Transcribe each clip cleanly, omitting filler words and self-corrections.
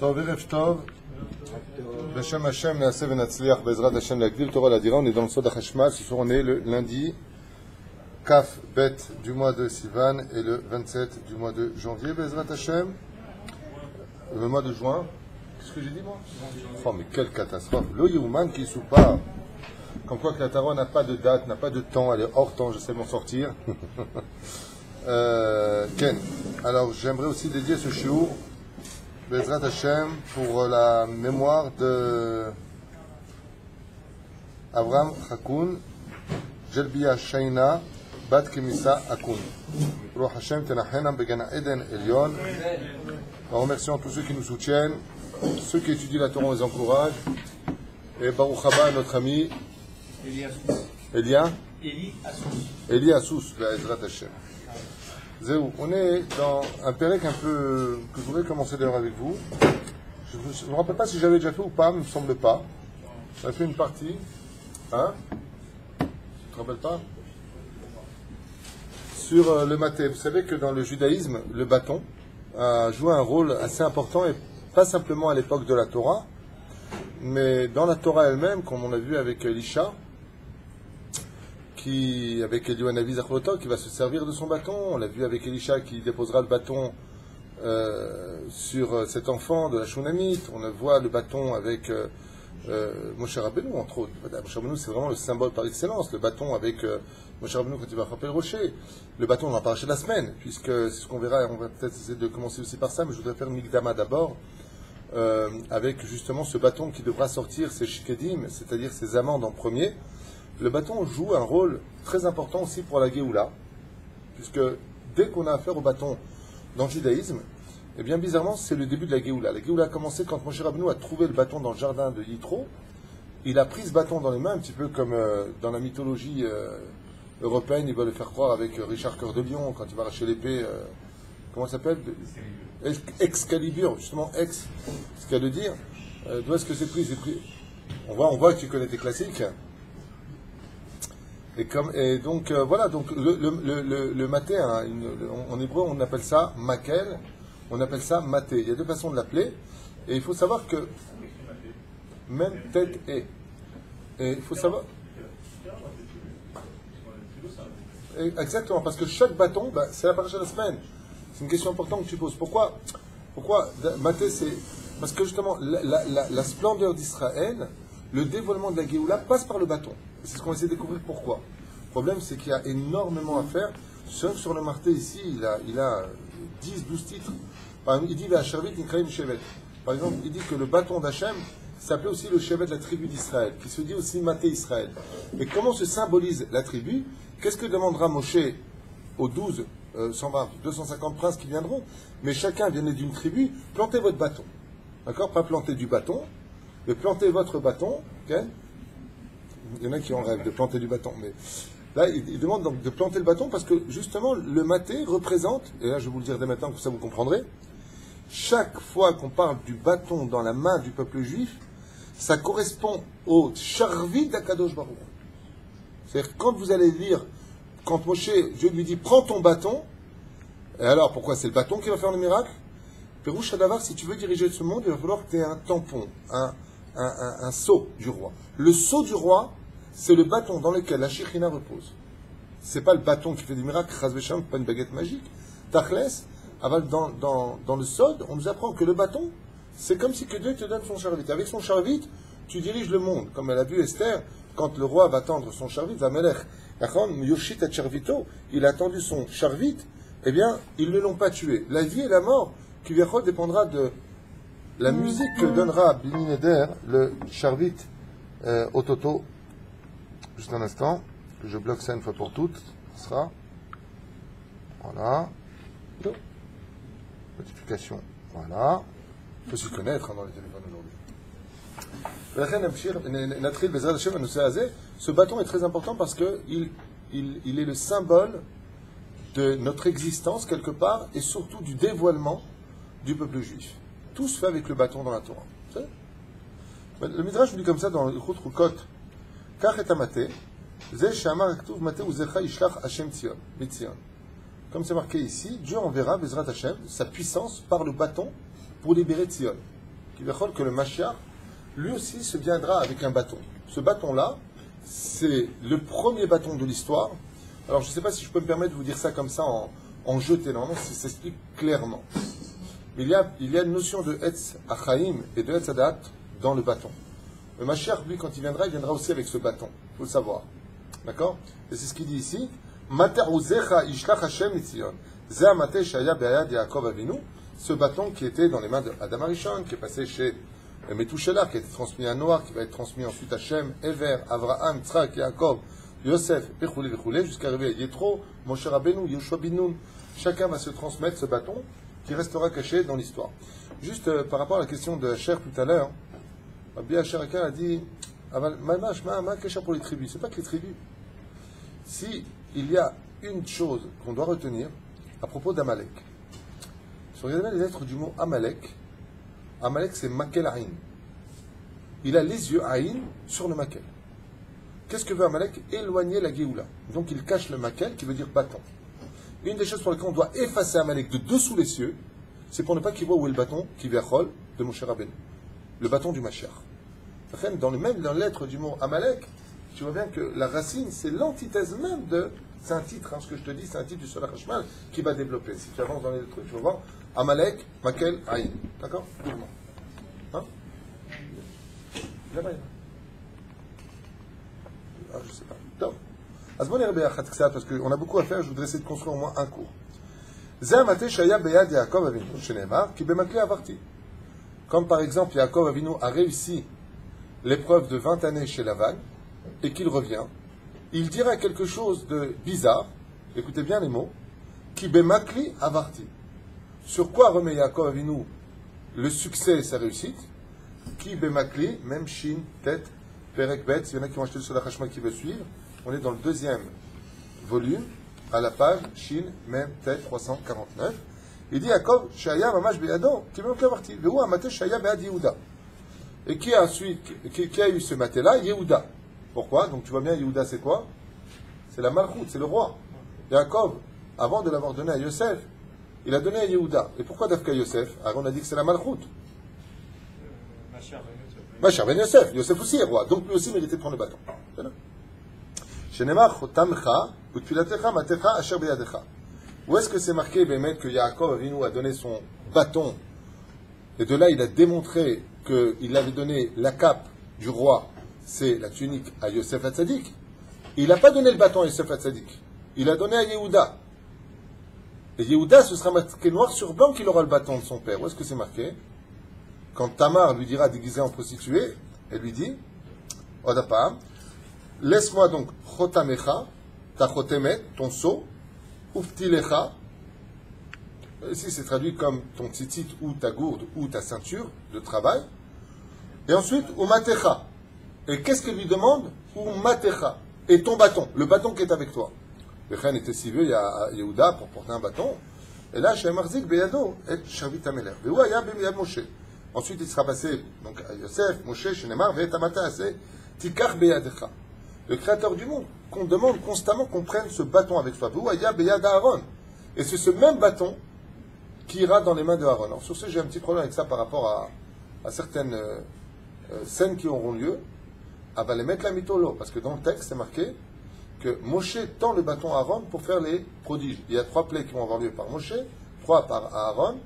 טוב, ערב טוב. Beshem Hashem, Neaseh Venatzliach, Bezrat Hashem, L'Agdil Torah L'Adira. On est dans le Sod HaChashmal. Ce soir, on est le lundi Kaf Bet du mois de Sivan et le 27 du mois de janvier, Bezrat Hashem. Le mois de juin. Qu'est-ce que j'ai dit, moi? Oh, mais quelle catastrophe. Le Yehuman qui soupa. Comme quoi que la Torah n'a pas de date, n'a pas de temps, elle est hors temps, j'essaie de m'en sortir. Ken. Alors, j'aimerais aussi dédier ce shiur, Bezrat Hashem, pour la mémoire de Avraham Hakoun, Jelbia Shaina, Bat Kemissa Hakoun. Ruach Hashem Tenachenam Begana Eden Elion. En remerciant tous ceux qui nous soutiennent, ceux qui étudient la Torah, on les encourage. Et Baruch Haba, notre ami Eli Assous, Bezrat Hashem. Zéou, on est dans un pérec un peu que je voudrais commencer d'ailleurs avec vous. Je ne me rappelle pas si j'avais déjà fait ou pas, il ne me semble pas. J'avais fait une partie. Hein? Tu ne te rappelles pas? Sur le maté. Vous savez que dans le judaïsme, le bâton a joué un rôle assez important, et pas simplement à l'époque de la Torah, mais dans la Torah elle-même, comme on a vu avec Elisha, avec Eliyahu Zachlotah, qui va se servir de son bâton. On l'a vu avec Elisha qui déposera le bâton sur cet enfant de la Shunamite. On voit le bâton avec Moshe Rabbeinu, entre autres. Moshe Rabbeinu, c'est vraiment le symbole par excellence. Le bâton avec Moshe Rabbeinu quand il va frapper le rocher. Le bâton, on en parlera la semaine, puisque c'est ce qu'on verra. On va peut-être essayer de commencer aussi par ça, mais je voudrais faire Mikdama d'abord, avec justement ce bâton qui devra sortir ses shkedim, c'est-à-dire ses amendes en premier. Le bâton joue un rôle très important aussi pour la Géoula, puisque dès qu'on a affaire au bâton dans le judaïsme, eh bien bizarrement c'est le début de la Géoula. La Géoula a commencé quand Moshe Rabbeinu a trouvé le bâton dans le jardin de Yitro. Il a pris ce bâton dans les mains, un petit peu comme dans la mythologie européenne, il va le faire croire avec Richard Cœur de Lion, quand il va arracher l'épée, comment ça s'appelle? Excalibur, justement, ce qu'il y a de dire. D'où est-ce que c'est pris? On voit que tu connais tes classiques. Et donc, voilà, donc le maté, hein, en hébreu, on appelle ça makel, on appelle ça maté. Il y a deux façons de l'appeler, et il faut savoir que, même tête et il faut savoir. Exactement, parce que chaque bâton, c'est la paracha de la semaine. C'est une question importante que tu poses. Pourquoi maté, c'est. Parce que justement, la splendeur d'Israël, le dévoilement de la Géoula passe par le bâton. C'est ce qu'on essaie de découvrir pourquoi. Le problème, c'est qu'il y a énormément à faire. Sur le marté ici, il a 10-12 titres. Par exemple, il dit Par exemple, il dit que le bâton d'Hachem s'appelait aussi le Shevet de la tribu d'Israël, qui se dit aussi Maté Israël. Et comment se symbolise la tribu? Qu'est-ce que demandera Moshe aux 12, 120, 250 princes qui viendront? Mais chacun viendrait d'une tribu, plantez votre bâton. D'accord? Pas planter du bâton, mais plantez votre bâton. Okay? Il y en a qui en rêvent de planter du bâton, mais là, il demande donc de planter le bâton parce que justement, le maté représente, et là je vais vous le dire dès maintenant, que ça vous comprendrez, chaque fois qu'on parle du bâton dans la main du peuple juif, ça correspond au charvit d'Akadosh Baruch. C'est-à-dire, quand vous allez lire, quand Moshe, Dieu lui dit, prends ton bâton, et alors pourquoi c'est le bâton qui va faire le miracle? Pérouche Hadavar, si tu veux diriger ce monde, il va falloir que tu aies un tampon, un sceau du roi. Le sceau du roi, c'est le bâton dans lequel la Shekhinah repose. C'est pas le bâton qui fait des miracles, Chas v'Shalom, pas une baguette magique. Tachles, dans le Sod, on nous apprend que le bâton, c'est comme si que Dieu te donne son charvit. Avec son charvit, tu diriges le monde. Comme elle a vu Esther, quand le roi va tendre son charvit, Vamelech, Yoshit et Charvito, il a tendu son charvit, eh bien, ils ne l'ont pas tué. La vie et la mort, qui dépendra de la musique que donnera Bini Neder, le charvit au Toto. Juste un instant, que je bloque ça une fois pour toutes. Ce sera. Voilà. Notification. Voilà. Il faut s'y connaître dans les téléphones aujourd'hui. Ce bâton est très important parce qu'il est le symbole de notre existence quelque part et surtout du dévoilement du peuple juif. Tout se fait avec le bâton dans la Torah. Le Midrash nous dit comme ça dans le Chut Chukot. Comme c'est marqué ici, Dieu enverra Bezrat Hashem sa puissance par le bâton pour libérer Tzion. qui veut que le Mashiach, lui aussi, se viendra avec un bâton. Ce bâton-là, c'est le premier bâton de l'histoire. Alors, je ne sais pas si je peux me permettre de vous dire ça comme ça en jeté, non, si ça s'explique clairement. Mais il y a une notion de Etz Achaim et de Etz Adat dans le bâton. Le Mashiach, lui, quand il viendra aussi avec ce bâton. Il faut le savoir. D'accord? Et c'est ce qu'il dit ici. Ce bâton qui était dans les mains d'Adam Arishon, qui est passé chez Methuselah, qui a été transmis à Noach, qui va être transmis ensuite à Shem, Ever, Avraham, Tzrak, Yaakov, Yosef, Bechoulé, jusqu'à arriver à Yetro, Moshe Rabbeinu, Yoshua bin Nun. Chacun va se transmettre ce bâton qui restera caché dans l'histoire. Juste par rapport à la question de Asher tout à l'heure, Rabbi Asher Akar a dit ma caché pour les tribus. C'est pas que les tribus. Si il y a une chose qu'on doit retenir à propos d'Amalek, si vous regardez les lettres du mot Amalek, Amalek c'est Makel Aïn. Il a les yeux Aïn sur le Makel. Qu'est-ce que veut Amalek? Éloigner la Géoula. Donc il cache le Makel qui veut dire bâton. Une des choses pour lesquelles on doit effacer Amalek de dessous les cieux, c'est pour ne pas qu'il voit où est le bâton qui verrol de Moshe Rabbeinu. Le bâton du Mashiach. Dans la lettre du mot Amalek, tu vois bien que la racine, c'est l'antithèse même de... C'est un titre, ce que je te dis, c'est un titre du Solach Hashmal qui va développer. Si tu avances dans les trucs, tu vas voir Amalek, Makel, Aïn. D'accord? Doucement. Hein? Là-bas, je sais pas. Donc, parce qu'on a beaucoup à faire, je voudrais essayer de construire au moins un cours. Comme par exemple, Yaakov Avinu a réussi l'épreuve de 20 années chez Lavan et qu'il revient, il dira quelque chose de bizarre, écoutez bien les mots, qui bemakli avarti. Sur quoi remet Yaakov Avinu le succès et sa réussite? Qui bemakli, même shin, tête, perek bet, s'il y en a qui vont acheter le Solach Hashmal qui veut suivre, on est dans le deuxième volume, à la page shin, même, tête, 349. Il dit Yaakov, Shaya mamash beyado, qui bemakli avarti. Verou amate Shaya bead Yehuda. Et qui a eu ce maté-là? Yehuda. Pourquoi? Donc tu vois bien, Yehuda c'est quoi? C'est la Malchut, c'est le roi. Yaakov, avant de l'avoir donné à Yosef, il a donné à Yehuda. Et pourquoi d'Afka Yosef? Alors on a dit que c'est la Malchut. Machar ben Yosef. Yosef aussi est roi. Donc lui aussi méritait de prendre le bâton. Où est-ce que c'est marqué que Yaakov Avinu a donné son bâton? Et de là, il a démontré qu'il avait donné la cape du roi, c'est la tunique, à Yosef Hatzadik. Il n'a pas donné le bâton à Yosef Hatzadik. Il a donné à Yehuda. Et Yehuda, ce sera marqué noir sur blanc qu'il aura le bâton de son père. Où est-ce que c'est marqué? Quand Tamar lui dira déguisé en prostituée, elle lui dit, Odapam, laisse-moi donc chotamecha, ta chotemet, ton seau, uftilecha. Ici, c'est traduit comme ton tzitzit ou ta gourde ou ta ceinture de travail. Et ensuite, umatecha. Et qu'est-ce qu'elle lui demande? Umatecha. Et ton bâton, le bâton qui est avec toi. Le chen était si vieux, il y a Yehuda pour porter un bâton. Et là, chez Marzik Beyado, et Shavit Ameler. Moshe. Ensuite, il sera passé donc, à Yosef, Moshe, Shenemar, Ve'etamata Ase, Tikar Beyadecha. Le créateur du monde, qu'on demande constamment qu'on prenne ce bâton avec soi. Ve'uaya Beyad Aaron. Et c'est ce même bâton qui ira dans les mains de Aaron. Alors, sur ce, j'ai un petit problème avec ça par rapport à certaines scènes qui auront lieu. Ah, va les mettre la mytholo, parce que dans le texte, c'est marqué que Moshe tend le bâton à Aaron pour faire les prodiges. Il y a 3 plaies qui vont avoir lieu par Moshe, 3 par Aaron,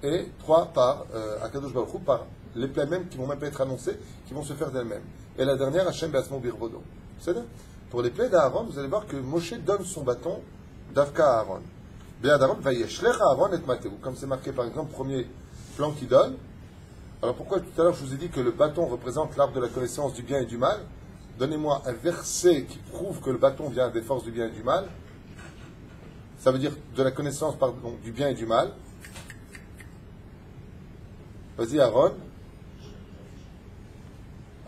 et 3 par Akadosh Baruch Hu, par les plaies mêmes qui vont même pas être annoncées, qui vont se faire d'elles-mêmes. Et la dernière, Hashem Be'atzmo Birvodo. C'est-à-dire, pour les plaies d'Aaron, vous allez voir que Moshe donne son bâton d'Avka à Aaron. Be'ad Aaron, Vayeshlech Aaron et Mateu. Comme c'est marqué par exemple, premier plan qu'il donne. Alors pourquoi tout à l'heure je vous ai dit que le bâton représente l'arbre de la connaissance du bien et du mal? Donnez-moi un verset qui prouve que le bâton vient des forces du bien et du mal. Ça veut dire de la connaissance pardon, du bien et du mal. Vas-y Aaron.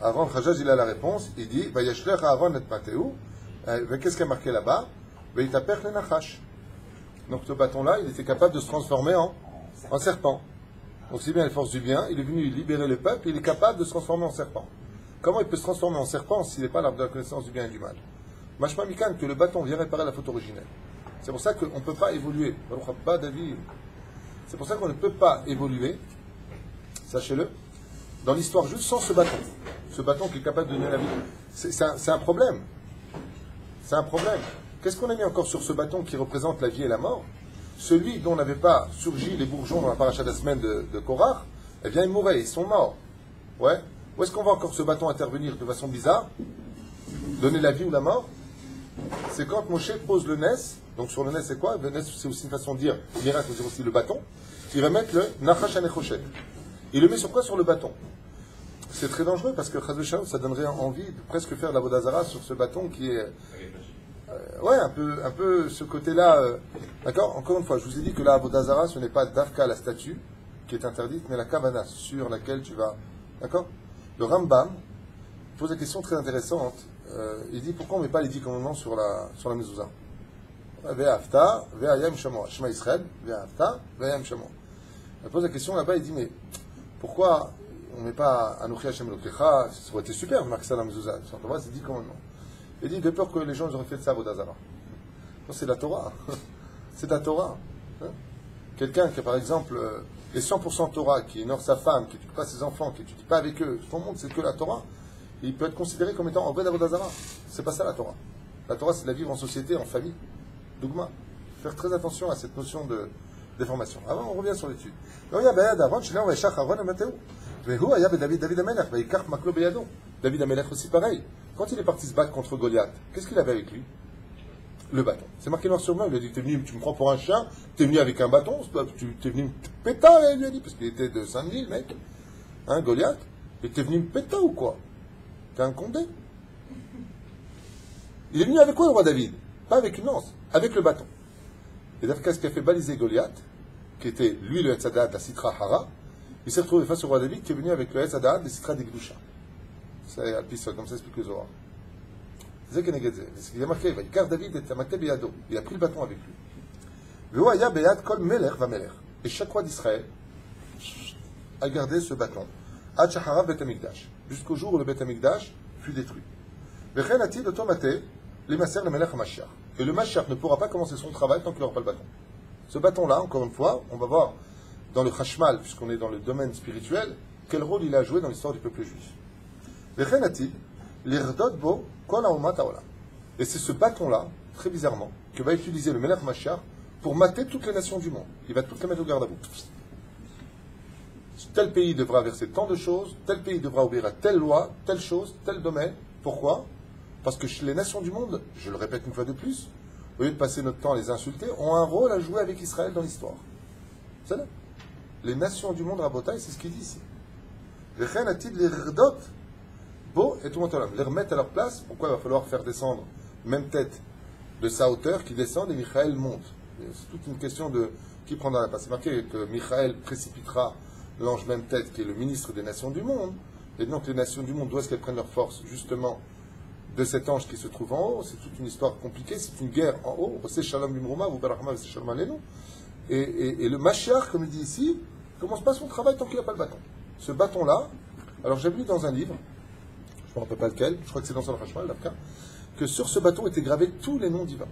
Aaron Khajaj, il a la réponse. Il dit Vayeshlech Aaron et Mateu. Qu'est-ce qu'il y a marqué là-bas? Vayitapech le Nachash. Donc ce bâton-là, il était capable de se transformer en serpent. Donc c'est bien les forces du bien, il est venu libérer le peuple, il est capable de se transformer en serpent. Comment il peut se transformer en serpent s'il n'est pas l'arbre de la connaissance du bien et du mal? Mashma Mikan, que le bâton vient réparer la faute originelle. C'est pour ça qu'on ne peut pas évoluer. C'est pour ça qu'on ne peut pas évoluer, sachez-le, dans l'histoire juste sans ce bâton. Ce bâton qui est capable de donner la vie. C'est un problème. C'est un problème. Qu'est-ce qu'on a mis encore sur ce bâton qui représente la vie et la mort? Celui dont n'avaient pas surgi les bourgeons dans la paracha de la semaine de Korach, eh bien ils mouraient, ils sont morts. Ouais. Où est-ce qu'on va encore ce bâton intervenir de façon bizarre? Donner la vie ou la mort? C'est quand Moshe pose le Nes. Donc sur le Nes, c'est quoi? Le Nes, c'est aussi une façon de dire, miracle, c'est aussi le bâton. Il va mettre le Nachash Hanechoshet. Il le met sur quoi? Sur le bâton. C'est très dangereux parce que Chaz v'Shalom, ça donnerait envie de presque faire de la Vodazara sur ce bâton qui est. Ouais, un peu ce côté-là. D'accord? Encore une fois, je vous ai dit que la Vodazara, ce n'est pas Dafka, la statue, qui est interdite, mais la Kavana sur laquelle tu vas. D'accord? Le Rambam pose une question très intéressante. Il dit pourquoi on ne met pas les 10 commandements sur la mezouza? Ve'afta, ve'ayam shamo. Shema Israël, ve'afta, ve'ayam shamo. Il pose la question là-bas, il dit mais pourquoi on ne met pas Anochi Hashem Elokecha? Ça aurait été super de marquer ça dans la mezouza. C'est 10 commandements. Il dit de peur que les gens auraient fait de ça à Vodazara. Non, c'est la Torah. C'est la Torah. Hein? Quelqu'un qui, par exemple, est 100% Torah, qui honore sa femme, qui ne tue pas ses enfants, qui ne tue pas avec eux, tout le monde, c'est que la Torah. Il peut être considéré comme étant en vrai d'Avodazara. C'est pas ça la Torah. La Torah, c'est de la vivre en société, en famille. Dougma. Faire très attention à cette notion de déformation. Avant, on revient sur l'étude. David Amelech aussi pareil. Quand il est parti se battre contre Goliath, qu'est-ce qu'il avait avec lui? Le bâton. C'est marqué noir sur blanc. Il a dit, t'es venu, tu me prends pour un chien, t'es venu avec un bâton, tu t'es venu me péter, il lui a dit, parce qu'il était de Saint-Denis, le mec. Hein, Goliath? Et t'es venu me péter ou quoi? T'es un condé? Il est venu avec quoi, le roi David? Pas avec une lance, avec le bâton. Et d'ailleurs, qu'est-ce qui a fait baliser Goliath, qui était, lui, le Hetzadat, la Sitra Hara, il s'est retrouvé face au roi David, qui est venu avec le Hetzadat, la Sitra Degdusha. C'est à piste, comme ça explique le Zohar. C'est ce qu'il a marqué, car David était maté beyado. Il a pris le bâton avec lui. Veoaya beyad kol melech va melech. Et chaque roi d'Israël a gardé ce bâton. Ad shahara bet hamikdash. Jusqu'au jour où le bet hamikdash fut détruit. Vechen ati de tomaté, les maser le melech Mashiach. Et le Mashiach ne pourra pas commencer son travail tant qu'il n'aura pas le bâton. Ce bâton-là, encore une fois, on va voir dans le Chashmal, puisqu'on est dans le domaine spirituel, quel rôle il a joué dans l'histoire du peuple juif. Vechen ati, l'irdot bo kol ha'omat ha'olam. Et c'est ce bâton-là, très bizarrement, que va utiliser le Melech Mashiach pour mater toutes les nations du monde. Il va toutes les mettre au garde à vous. Tel pays devra verser tant de choses, tel pays devra obéir à telle loi, telle chose, tel domaine. Pourquoi? Parce que les nations du monde, je le répète une fois de plus, au lieu de passer notre temps à les insulter, ont un rôle à jouer avec Israël dans l'histoire. C'est là. Les nations du monde, Rabotai, c'est ce qu'il dit ici. Vechen atid l'irdot bo et tout le monde les remettre à leur place. Pourquoi il va falloir faire descendre même tête de sa hauteur qui descend et Michael monte? C'est toute une question de qui prendra la place. C'est marqué que Michael précipitera l'ange même tête qui est le ministre des nations du monde. Et donc les nations du monde, d'où est-ce qu'elles prennent leur force? Justement de cet ange qui se trouve en haut. C'est toute une histoire compliquée, c'est une guerre en haut. C'est Shalom Bimrouma, ou Barahma, c'est Shalom Alenu. Et le Mashiach, comme il dit ici, commence pas son travail tant qu'il n'a pas le bâton. Ce bâton-là, alors j'ai lu dans un livre, je ne me rappelle pas lequel, je crois que c'est dans le Hashmal, que sur ce bâton étaient gravés tous les noms divins.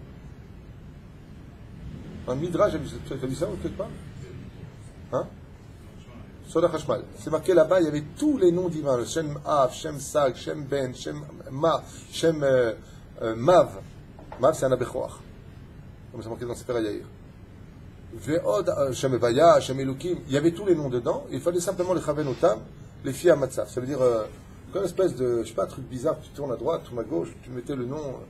Un Midrash, tu as vu ça ou quelque part? Hein? Sur le Hashmal. C'est marqué là-bas, il y avait tous les noms divins, le Shem Av, Shem Sag, Shem Ben, Shem Ma, Shem Mav. Mav, c'est un Abechoach. Comme c'est marqué dans Sefer HaYair. Ve'od, Shem Evaya, Shem Elokim. Il y avait tous les noms dedans, il fallait simplement les Chaven Otam, les filles à Matzaf. Ça veut dire, comme une espèce de, je sais pas, truc bizarre, tu tournes à droite, tu tournes à gauche, tu mettais le nom.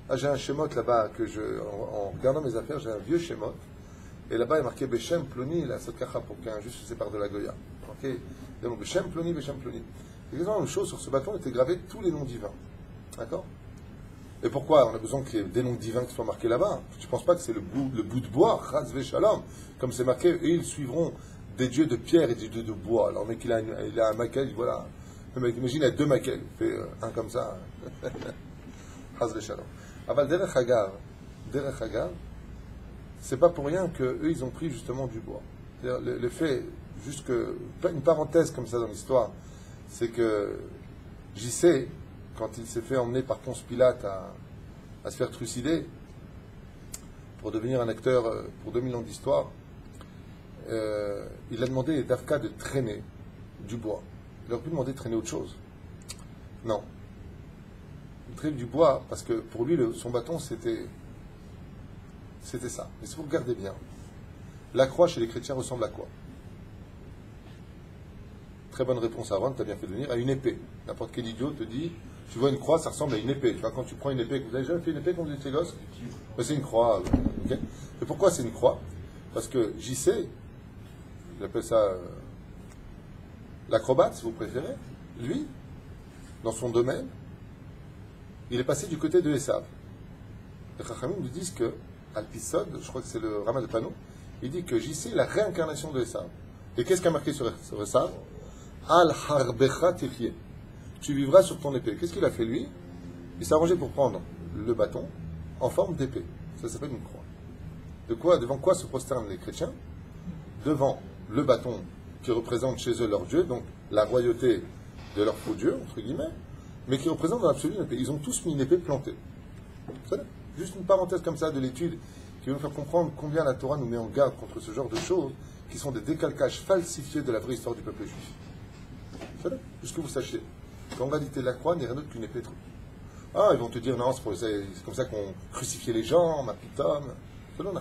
Ah, j'ai un Shemot là-bas, en regardant mes affaires, j'ai un vieux Shemot. Et là-bas, il est marqué Beshem Ploni, la Sotkacha, pour qu'un juste se sépare de la Goya. Ok? Donc, Beshem Ploni, Beshem Ploni. C'est exactement la même chose, sur ce bâton étaient gravés tous les noms divins. D'accord? Et pourquoi on a besoin qu'il y ait des noms divins qui soient marqués là-bas? Tu ne penses pas que c'est le bout de bois, Chaz Shalom, comme c'est marqué, et ils suivront des dieux de pierre et des dieux de bois. Alors, le mec, il a un maquel, voilà. Le mec, imagine, il a deux maquels. Il fait un comme ça. Chaz Shalom. Aval Derech Hagar, c'est pas pour rien qu'eux, ils ont pris justement du bois. Le fait, juste que, une parenthèse comme ça dans l'histoire, c'est que JC, quand il s'est fait emmener par Ponce Pilate à se faire trucider, pour devenir un acteur pour 2000 ans d'histoire, il a demandé à Dafka de traîner du bois. Il aurait pu demander de traîner autre chose. Non. Il traîne du bois parce que pour lui, son bâton, c'était ça. Mais si vous regardez bien, la croix chez les chrétiens ressemble à quoi? Très bonne réponse, Aaron, tu as bien fait de venir, à une épée. N'importe quel idiot te dit, tu vois une croix, ça ressemble à une épée. Tu vois, quand tu prends une épée, vous avez jamais fait une épée quand vous étiez gosse? Mais c'est une croix. Okay. Et pourquoi c'est une croix? Parce que JC, j'appelle ça l'acrobate, si vous préférez, lui, dans son domaine, il est passé du côté de Esav. Les Chachamim nous disent que, Alpisod, je crois que c'est le Rama de Pano, il dit que JC est la réincarnation de Esav. Et qu'est-ce qu'il y a marqué sur Esav? Al-Harbecha Tirye. Tu vivras sur ton épée. Qu'est-ce qu'il a fait lui? Il s'est arrangé pour prendre le bâton en forme d'épée. Ça s'appelle une croix. Devant quoi se prosternent les chrétiens? Devant le bâton qui représente chez eux leur Dieu, donc la royauté de leur faux Dieu, entre guillemets, mais qui représente dans l'absolu une épée. Ils ont tous mis une épée plantée. Juste une parenthèse comme ça de l'étude qui va nous faire comprendre combien la Torah nous met en garde contre ce genre de choses qui sont des décalcages falsifiés de la vraie histoire du peuple juif. Juste que vous sachiez qu'en réalité la croix n'est rien d'autre qu'une épée. Ah, ils vont te dire non, c'est comme ça qu'on crucifiait les gens, ma pitome. C'est non,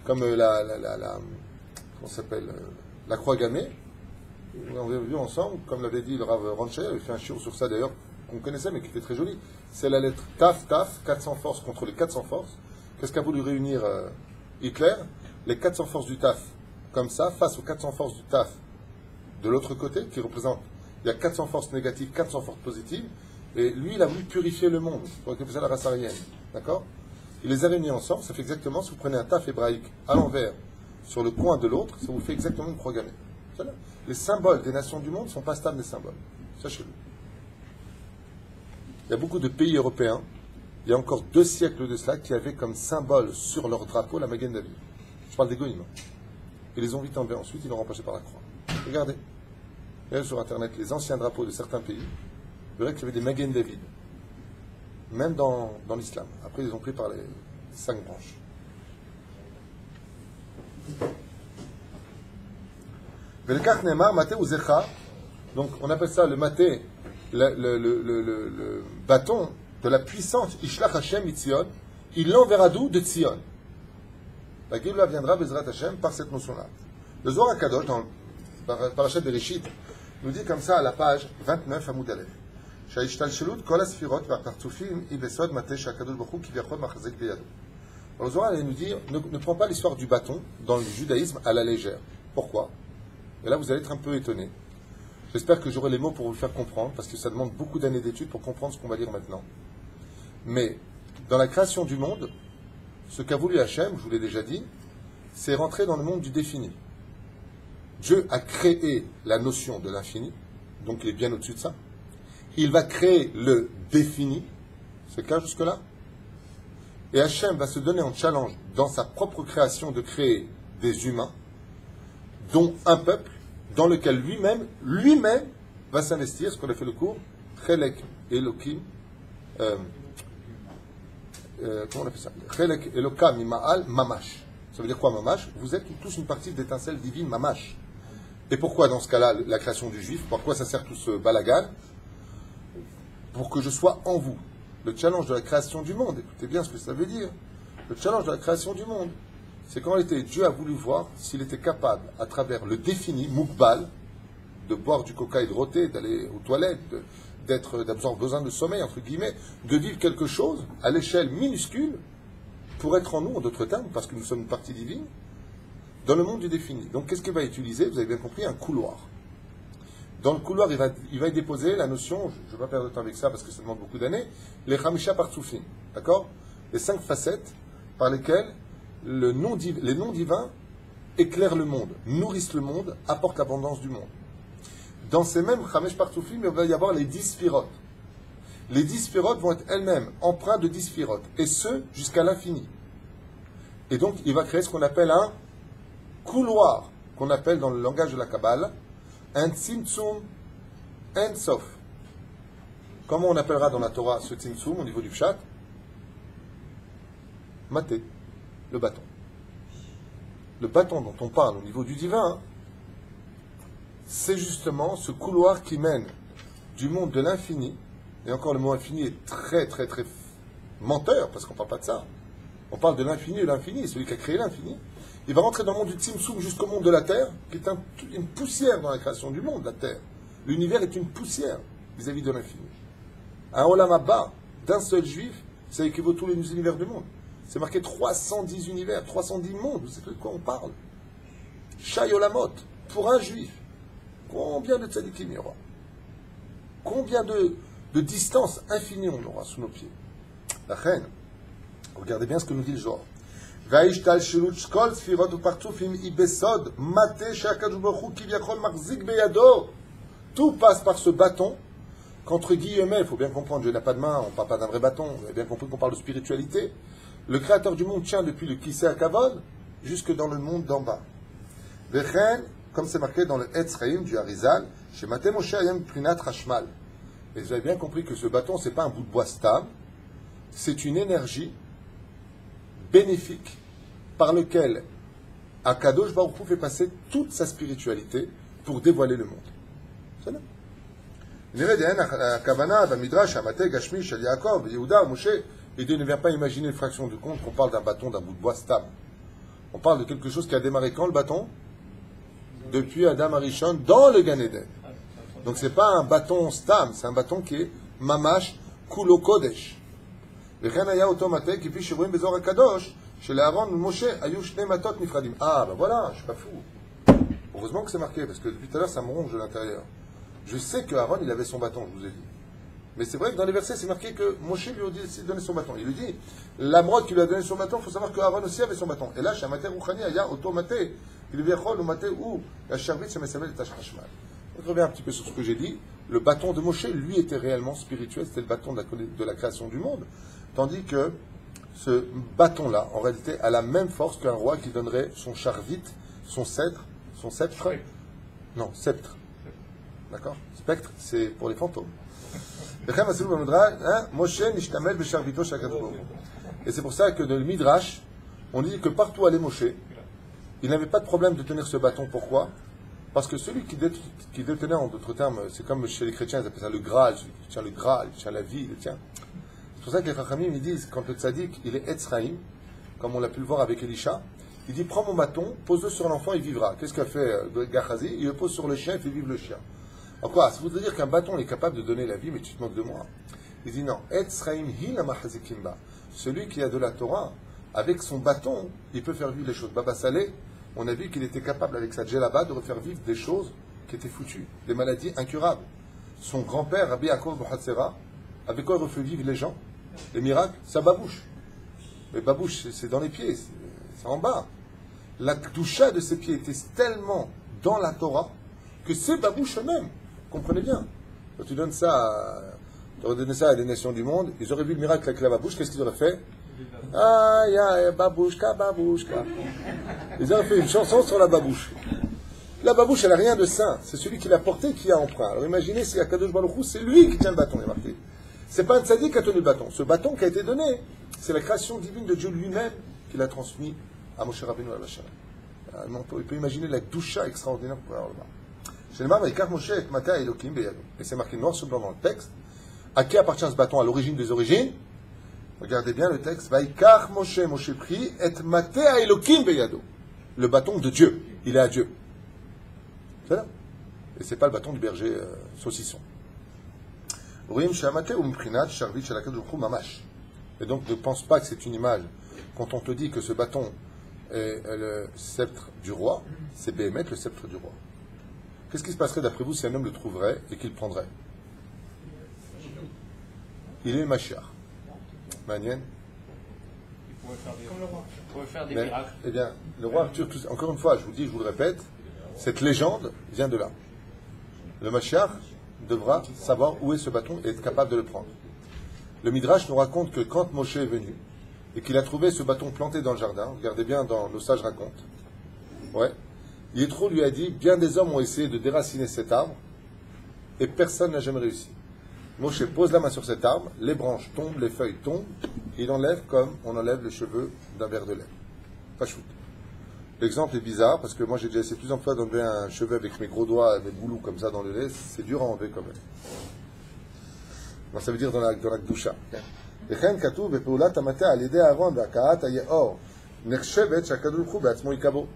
comme comment s'appelle, la croix gammée. On avait vu ensemble, comme l'avait dit le Rav Rancher, il avait fait un shiur sur ça d'ailleurs, qu'on connaissait mais qui était très joli. C'est la lettre Taf, 400 forces contre les 400 forces. Qu'est-ce qu'a voulu réunir Hitler? Les 400 forces du Taf, comme ça, face aux 400 forces du Taf de l'autre côté, qui représente, il y a 400 forces négatives, 400 forces positives, et lui, il a voulu purifier le monde, pour appeler ça la race aryenne, d'accord? Il les a réunis ensemble, ça fait exactement, si vous prenez un taf hébraïque à l'envers, sur le coin de l'autre, ça vous fait exactement une croix gammée. Les symboles des nations du monde ne sont pas stables des symboles, sachez-le. Il y a beaucoup de pays européens, il y a encore 2 siècles de cela, qui avaient comme symbole sur leur drapeau la Magen David. Je parle des goïms. Ils les ont vite enlevés ensuite, ils l'ont remplacé par la croix. Regardez sur Internet les anciens drapeaux de certains pays. Vous verrez qu'il y avait des Magen David, même dans l'islam. Après, ils les ont pris par les 5 branches. Donc, on appelle ça le maté, le bâton de la puissance. Ishlach Hashem Mitzion. Il l'enverra d'où? De Tzion. La Géoula viendra, Bezrat Hashem, par cette notion-là. Le Zohar HaKadosh, dans Parashat Bereshit, nous dit comme ça à la page 29 à Moudalef. Le Zohar nous dit ne prends pas l'histoire du bâton dans le judaïsme à la légère. Pourquoi? Et là, vous allez être un peu étonné. J'espère que j'aurai les mots pour vous le faire comprendre, parce que ça demande beaucoup d'années d'études pour comprendre ce qu'on va dire maintenant. Mais dans la création du monde, ce qu'a voulu Hachem, je vous l'ai déjà dit, c'est rentrer dans le monde du défini. Dieu a créé la notion de l'infini, donc il est bien au-dessus de ça. Il va créer le défini, c'est clair jusque-là? Et Hachem va se donner en challenge dans sa propre création de créer des humains, dont un peuple, dans lequel lui-même va s'investir, ce qu'on a fait le cours, Chelek Elokim, comment on appelle ça? Chelek Elokam Ima'al Mamash. Ça veut dire quoi Mamash? Vous êtes tous une partie d'étincelle divine Mamash. Et pourquoi dans ce cas-là la création du juif? Pourquoi ça sert tout ce balagan? Pour que je sois en vous. Le challenge de la création du monde, écoutez bien ce que ça veut dire. Le challenge de la création du monde, c'est qu'en réalité, Dieu a voulu voir s'il était capable, à travers le défini, Moukbal, de boire du coca et de rôter, d'aller aux toilettes, d'avoir besoin de sommeil, entre guillemets, de vivre quelque chose à l'échelle minuscule pour être en nous, en d'autres termes, parce que nous sommes une partie divine, dans le monde du défini. Donc, qu'est-ce qu'il va utiliser? Vous avez bien compris, un couloir. Dans le couloir, il va y déposer la notion, je ne vais pas perdre de temps avec ça parce que ça demande beaucoup d'années, les Hamisha Partsoufim, d'accord? Les 5 facettes par lesquelles les noms divins éclairent le monde, nourrissent le monde, apportent l'abondance du monde. Dans ces mêmes Chamesh Partsoufim, il va y avoir les 10 sphirotes. Les 10 sphirotes vont être elles-mêmes empreintes de 10 sphirotes, et ce, jusqu'à l'infini. Et donc, il va créer ce qu'on appelle un couloir, qu'on appelle dans le langage de la Kabbale, un tzimtzum en sof. Comment on appellera dans la Torah ce tzimtzum au niveau du pshat? Maté, le bâton. Le bâton dont on parle au niveau du divin, c'est justement ce couloir qui mène du monde de l'infini, et encore le mot infini est très très très menteur, parce qu'on ne parle pas de ça. On parle de l'infini et l'infini, celui qui a créé l'infini. Il va rentrer dans le monde du Tzimtzum jusqu'au monde de la Terre, qui est une poussière dans la création du monde, la Terre. L'univers est une poussière vis-à-vis de l'infini. Un Olam Abba d'un seul juif, ça équivaut à tous les univers du monde. C'est marqué 310 univers, 310 mondes, vous savez de quoi on parle. Shai Olamot, pour un juif. Combien de tzadikim il y aura? Combien de distance infinie on aura sous nos pieds? La reine, regardez bien ce que nous dit le genre. Tout passe par ce bâton qu'entre guillemets, il faut bien comprendre, Dieu n'a pas de main, on ne parle pas d'un vrai bâton, vous avez bien compris qu'on parle de spiritualité. Le créateur du monde tient depuis le Kisei HaKavod jusque dans le monde d'en bas. Vechen, comme c'est marqué dans le Etz Chaim du Harizal, chez Maté Moshe Ayam Prinat Hashmal. Et vous avez bien compris que ce bâton, ce n'est pas un bout de bois stable, c'est une énergie bénéfique par lequel Akadosh Baruch Hu fait passer toute sa spiritualité pour dévoiler le monde. C'est là. L'idée ne vient pas imaginer une fraction de compte qu'on parle d'un bâton, d'un bout de bois stable. On parle de quelque chose qui a démarré quand le bâton? Depuis Adam Arishon dans le Gan Eden. Donc c'est pas un bâton stable, c'est un bâton qui est mamash kulo kodesh. Ah ben voilà, je suis pas fou. Heureusement que c'est marqué, parce que depuis tout à l'heure ça me ronge de l'intérieur. Je sais que Aaron il avait son bâton, je vous ai dit. Mais c'est vrai que dans les versets c'est marqué que Moshe lui a donné son bâton. Il lui dit, l'Amrod qui lui a donné son bâton, il faut savoir que Aaron aussi avait son bâton. Et là, chez Maté Rouchani, il y a Oto Maté, il lui ou Maté ou la Charvit, ça m'appelle Tash Hashmal. Je reviens un petit peu sur ce que j'ai dit. Le bâton de Moshe, lui, était réellement spirituel, c'était le bâton de la création du monde. Tandis que ce bâton-là, en réalité, a la même force qu'un roi qui donnerait son charvit, son sceptre. Non, sceptre. D'accord? Spectre, c'est pour les fantômes. Et c'est pour ça que dans le Midrash, on dit que partout allait Moshe, il n'avait pas de problème de tenir ce bâton. Pourquoi? Parce que celui qui détenait, en d'autres termes, c'est comme chez les chrétiens, ils appellent ça le Graal, celui qui tient le Graal, il tient la vie, il tient. C'est pour ça que les Chachamim, ils disent, quand le tzaddik, il est Etzraïm, comme on l'a pu le voir avec Elisha, il dit, prends mon bâton, pose-le sur l'enfant, il vivra. Qu'est-ce qu'a fait Gachazi? Il le pose sur le chien, il fait vivre le chien. Alors quoi? Ça veut dire qu'un bâton est capable de donner la vie, mais tu te moques de moi. Il dit non, Etzraïm hi la mahazikimba. Celui qui a de la Torah, avec son bâton, il peut faire vivre les choses. Baba Saleh, on a vu qu'il était capable, avec sa djellaba, de refaire vivre des choses qui étaient foutues, des maladies incurables. Son grand-père, Rabbi Yaakov Bohatzera, avec quoi il refait vivre les gens? Les miracles, sa babouche. Mais babouche, c'est dans les pieds, c'est en bas. La doucha de ses pieds était tellement dans la Torah que c'est babouche eux-mêmes. Comprenez bien. Quand tu donnes ça, tu aurais donné ça à des nations du monde, ils auraient vu le miracle avec la babouche, qu'est-ce qu'ils auraient fait? Ah, ya, babouchka, babouchka. Ils auraient fait une chanson sur la babouche. La babouche, elle n'a rien de saint. C'est celui qui l'a porté qui a emprunt. Alors imaginez si Akadosh Baruch Hu, c'est lui qui tient le bâton, il est marqué. C'est pas un tzaddik qui a tenu le bâton. Ce bâton qui a été donné, c'est la création divine de Dieu lui-même qui l'a transmis à Moshe Rabbeinu al-Bashar. Il peut imaginer la doucha extraordinaire pour avoir le bas. Et c'est marqué noir sur blanc dans le texte. À qui appartient ce bâton à l'origine des origines? Regardez bien le texte. Vaikar Moshe, Moshe prit et maté à Elokim beyado. Le bâton de Dieu. Il est à Dieu. C'est là. Et c'est pas le bâton du berger saucisson. Et donc ne pense pas que c'est une image. Quand on te dit que ce bâton est le sceptre du roi, c'est Béhémet, le sceptre du roi. Qu'est-ce qui se passerait d'après vous si un homme le trouverait et qu'il le prendrait? Il est Mashiach. Manienne. Comme le roi. Il pourrait faire des miracles. Eh bien, le roi Arthur, encore une fois, je vous le dis, je vous le répète, cette légende vient de là. Le Mashiach devra savoir où est ce bâton et être capable de le prendre. Le Midrash nous raconte que quand Moshe est venu et qu'il a trouvé ce bâton planté dans le jardin, regardez bien dans Nos sages racontent, ouais, Yétro lui a dit, bien des hommes ont essayé de déraciner cet arbre et personne n'a jamais réussi. Moshe pose la main sur cet arbre, les branches tombent, les feuilles tombent, il enlève comme on enlève les cheveux d'un verre de lait. Pas shoot. L'exemple est bizarre parce que moi j'ai déjà essayé plusieurs fois d'enlever un cheveu avec mes gros doigts, mes boulous comme ça dans le lait. C'est dur à enlever quand même. Donc, ça veut dire dans la Gdusha. וכן כתוב בפעולת המטה על ידי אהרון והכאת היאור נחשבת שהקדוש ברוך הוא בעצמו יקבו.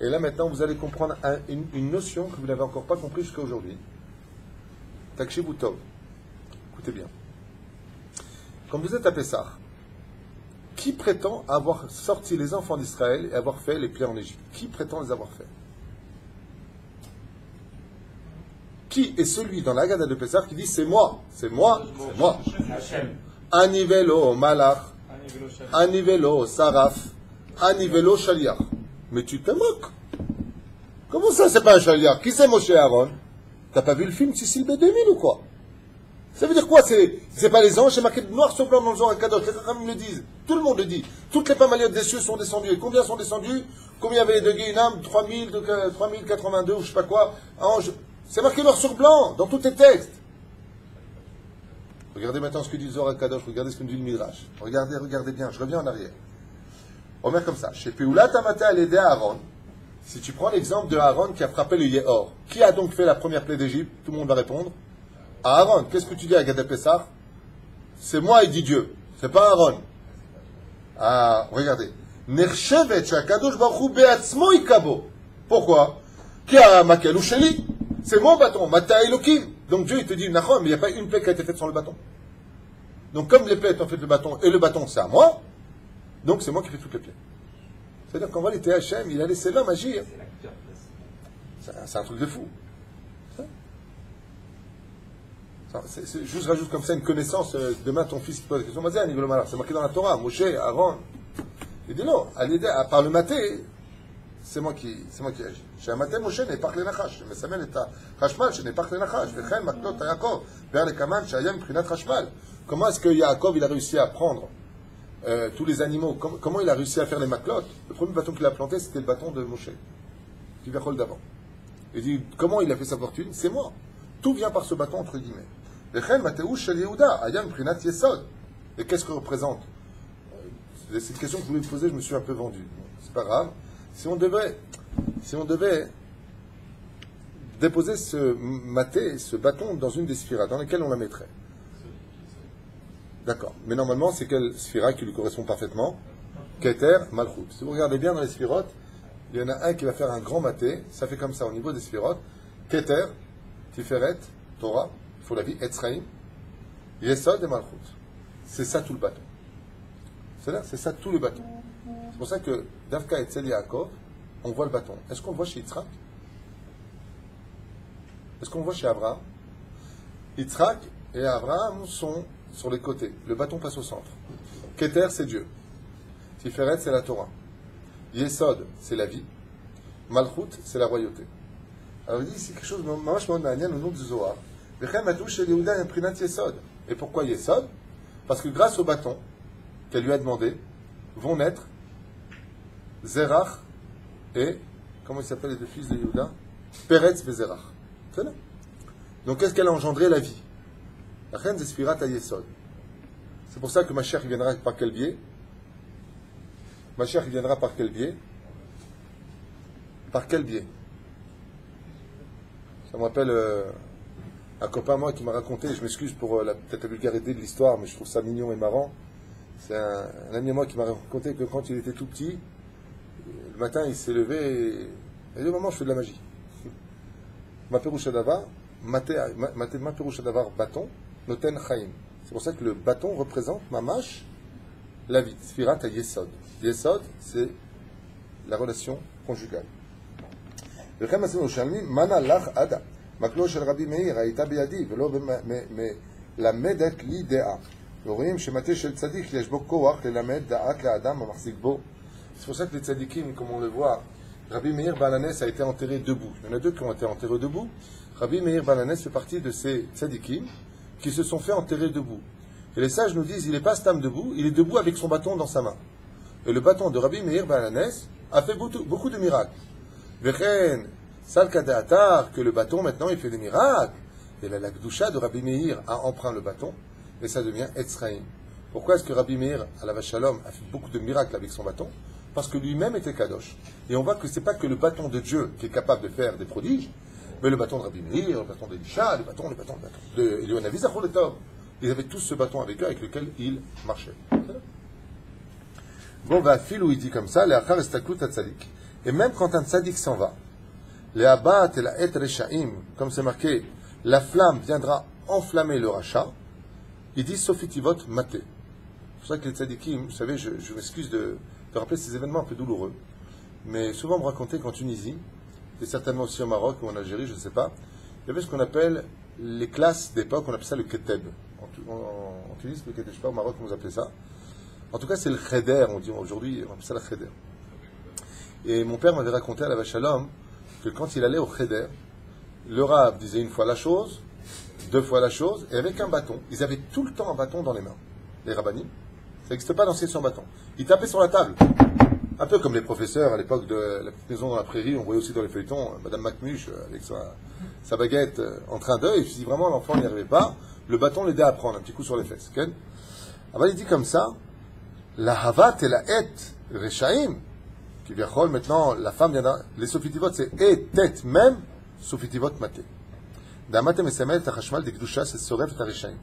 Et là maintenant vous allez comprendre une notion que vous n'avez encore pas compris jusqu'à aujourd'hui. Takshivu Tov. Écoutez bien. Quand vous êtes à Pessah, qui prétend avoir sorti les enfants d'Israël et avoir fait les plaies en Égypte? Qui prétend les avoir fait? Qui est celui dans la Haggadah de Pessah qui dit c'est moi, c'est moi, c'est moi? Anivelo Malach, Anivelo Saraf, Anivelo Shaliach. Mais tu te moques. Comment ça c'est pas un Shaliach? Qui c'est Moshe Aaron? T'as pas vu le film Cécile B2000 ou quoi? Ça veut dire quoi? C'est pas les anges, c'est marqué noir sur blanc dans le Zohar Kadosh. Les Chachamim le disent. Tout le monde le dit. Toutes les pamaliotes des cieux sont descendues. Et combien sont descendues? Combien il y avait de Guéinam? 3082 ou je sais pas quoi. Anges. C'est marqué noir sur blanc dans tous les textes. Regardez maintenant ce que dit le Zohar Kadosh. Regardez ce que dit le Midrash. Regardez bien. Je reviens en arrière. On met comme ça. Chez Peulat Amata al Aaron. Si tu prends l'exemple de Aaron qui a frappé le Yehor. Qui a donc fait la première plaie d'Égypte? Tout le monde va répondre. Aaron, qu'est-ce que tu dis à Gad Pessah? C'est moi, il dit Dieu. C'est pas Aaron. Ah, regardez. Nershevet shakadosh baruch hu be'atzmo ikabo. Pourquoi? Ki a makel ou sheli. C'est mon bâton. Mata Elokim. Donc Dieu, il te dit, Nachon, mais il n'y a pas une plaie qui a été faite sur le bâton. Donc comme les plaies ont fait le bâton, et le bâton c'est à moi, donc c'est moi qui fais toutes les plaies. C'est-à-dire qu'en réalité, Hachem, il a laissé l'homme agir. C'est un truc de fou. Je rajoute comme ça une connaissance. Demain, ton fils te pose la question. C'est marqué dans la Torah. Moshe, Aaron. Il dit non. Par le maté, c'est moi qui agis. Chez un maté, Moshe n'est pas que les nachash. Mais ça mène à Hashmal, je n'ai pas que les nachash. Vechen, Maklot, Yaakov. Vers les Kaman, Shayam, Prinat Hashmal. Comment est-ce que Yaakov, il a réussi à prendre tous les animaux? Comment il a réussi à faire les Maklot? Le premier bâton qu'il a planté, c'était le bâton de Moshe. Qui vient d'avant. Il dit comment il a fait sa fortune? C'est moi. Tout vient par ce bâton, entre guillemets. Et qu'est-ce que représente? C'est une question que je voulais me poser, je me suis un peu vendu. C'est pas grave. Si on devait déposer ce maté, ce bâton dans une des sphiras, dans lesquelles on la mettrait? D'accord. Mais normalement, c'est quelle sphira qui lui correspond parfaitement? Keter, Malchut. Si vous regardez bien dans les sphirotes, il y en a un qui va faire un grand maté, ça fait comme ça au niveau des sphirotes. Keter, Tiferet, Torah, il faut la vie, Etzraïm, Yesod et Malchut. C'est ça tout le bâton. C'est ça tout le bâton. C'est pour ça que Davka et Tzel Yaakov, on voit le bâton. Est-ce qu'on le voit chez Yitzhak? Est-ce qu'on le voit chez Abraham? Yitzhak et Abraham sont sur les côtés. Le bâton passe au centre. Keter, c'est Dieu. Tiferet, c'est la Torah. Yesod, c'est la vie. Malchut, c'est la royauté. Alors il dit, c'est quelque chose de vachement manière au nom du Zohar. Et pourquoi Yesod? Parce que grâce au bâton qu'elle lui a demandé, vont naître Zerach et, comment il s'appelle les deux fils de Yehuda? Peretz et Zerach. C'est là. Donc qu'est-ce qu'elle a engendré? La vie. La reine Zespirat à Yesod. C'est pour ça que Mashiach viendra par quel biais? Mashiach viendra par quel biais? Par quel biais? Ça me rappelle un copain à moi qui m'a raconté, je m'excuse pour peut-être la vulgarité de l'histoire, mais je trouve ça mignon et marrant. C'est un ami à moi qui m'a raconté que quand il était tout petit, le matin il s'est levé et il a dit maman, je fais de la magie. Ma perushadavar, ma perushadavar bâton, noten chaim. C'est pour ça que le bâton représente mamash, la vie. Sfirat à Yesod. Yesod, c'est la relation conjugale. וכן מסבירים ירושלמי, מנה לך עדה. מקלו של רבי מאיר הייתה בידי, ולא מלמדת לי דעה. ורואים שמטה של צדיק יש בו כוח ללמד דעת לאדם המחזיק בו. C'est pour ça que les tzadikim, comme on le voit, Rabbi Meir Balanes a été enterré debout. Il y en a deux qui ont été enterrés debout. Rabbi Meir Balanes fait partie de ces tzadikim qui se sont fait enterrer debout. Et les sages nous disent, il n'est pas stam debout, il est debout avec son bâton dans sa main. Et le bâton de Rabbi Meir Balanes a fait beaucoup de miracles. Vechen, Salkadatar, que le bâton maintenant il fait des miracles. Et la Gdusha de Rabbi Meir a emprunt le bâton et ça devient Etzraïm. Pourquoi est-ce que Rabbi Meir, à la Vache Shalom, a fait beaucoup de miracles avec son bâton? parce que lui-même était Kadosh. Et on voit que c'est pas que le bâton de Dieu qui est capable de faire des prodiges, mais le bâton de Rabbi Meir, le bâton d'Elisha, le bâton de Eliyahu Zachor le Tov. Ils avaient tous ce bâton avec eux avec lequel ils marchaient. Bon, va filou, il dit comme ça, le'achar estaklut hatzadik. Et même quand un tzadik s'en va, le'abat et la et reshaim, comme c'est marqué, la flamme viendra enflammer le rachat, il dit sofitivot maté. C'est pour ça que les tzadikim, vous savez, je m'excuse de rappeler ces événements un peu douloureux, mais souvent on me racontait qu'en Tunisie, et certainement aussi au Maroc ou en Algérie, je ne sais pas, il y avait ce qu'on appelle les classes d'époque, on appelle ça le keteb. En Tunisie, le keteb, je ne sais pas, au Maroc, comment vous appelez ça. En tout cas, c'est le cheder, on dit aujourd'hui, on appelle ça le cheder. Et mon père m'avait raconté à la vache à l'homme que quand il allait au cheder, le rab disait une fois la chose, deux fois la chose, et avec un bâton. Ils avaient tout le temps un bâton dans les mains, les rabbinim. Ça n'existe pas d'ancier sur bâton. Ils tapaient sur la table. Un peu comme les professeurs à l'époque de la petite maison dans la prairie, on voyait aussi dans les feuilletons Madame Macmuche avec sa baguette en train d'œil. Si vraiment l'enfant n'y arrivait pas, le bâton l'aidait à prendre un petit coup sur les fesses. Okay? Alors il dit comme ça, la havat et la et reshaim, qui viachol maintenant, la femme viendra, les sofitivot c'est et tête même, sofitivot maté. D'amatem et semet ta chashmal de kedusha c'est soref ta reshaim.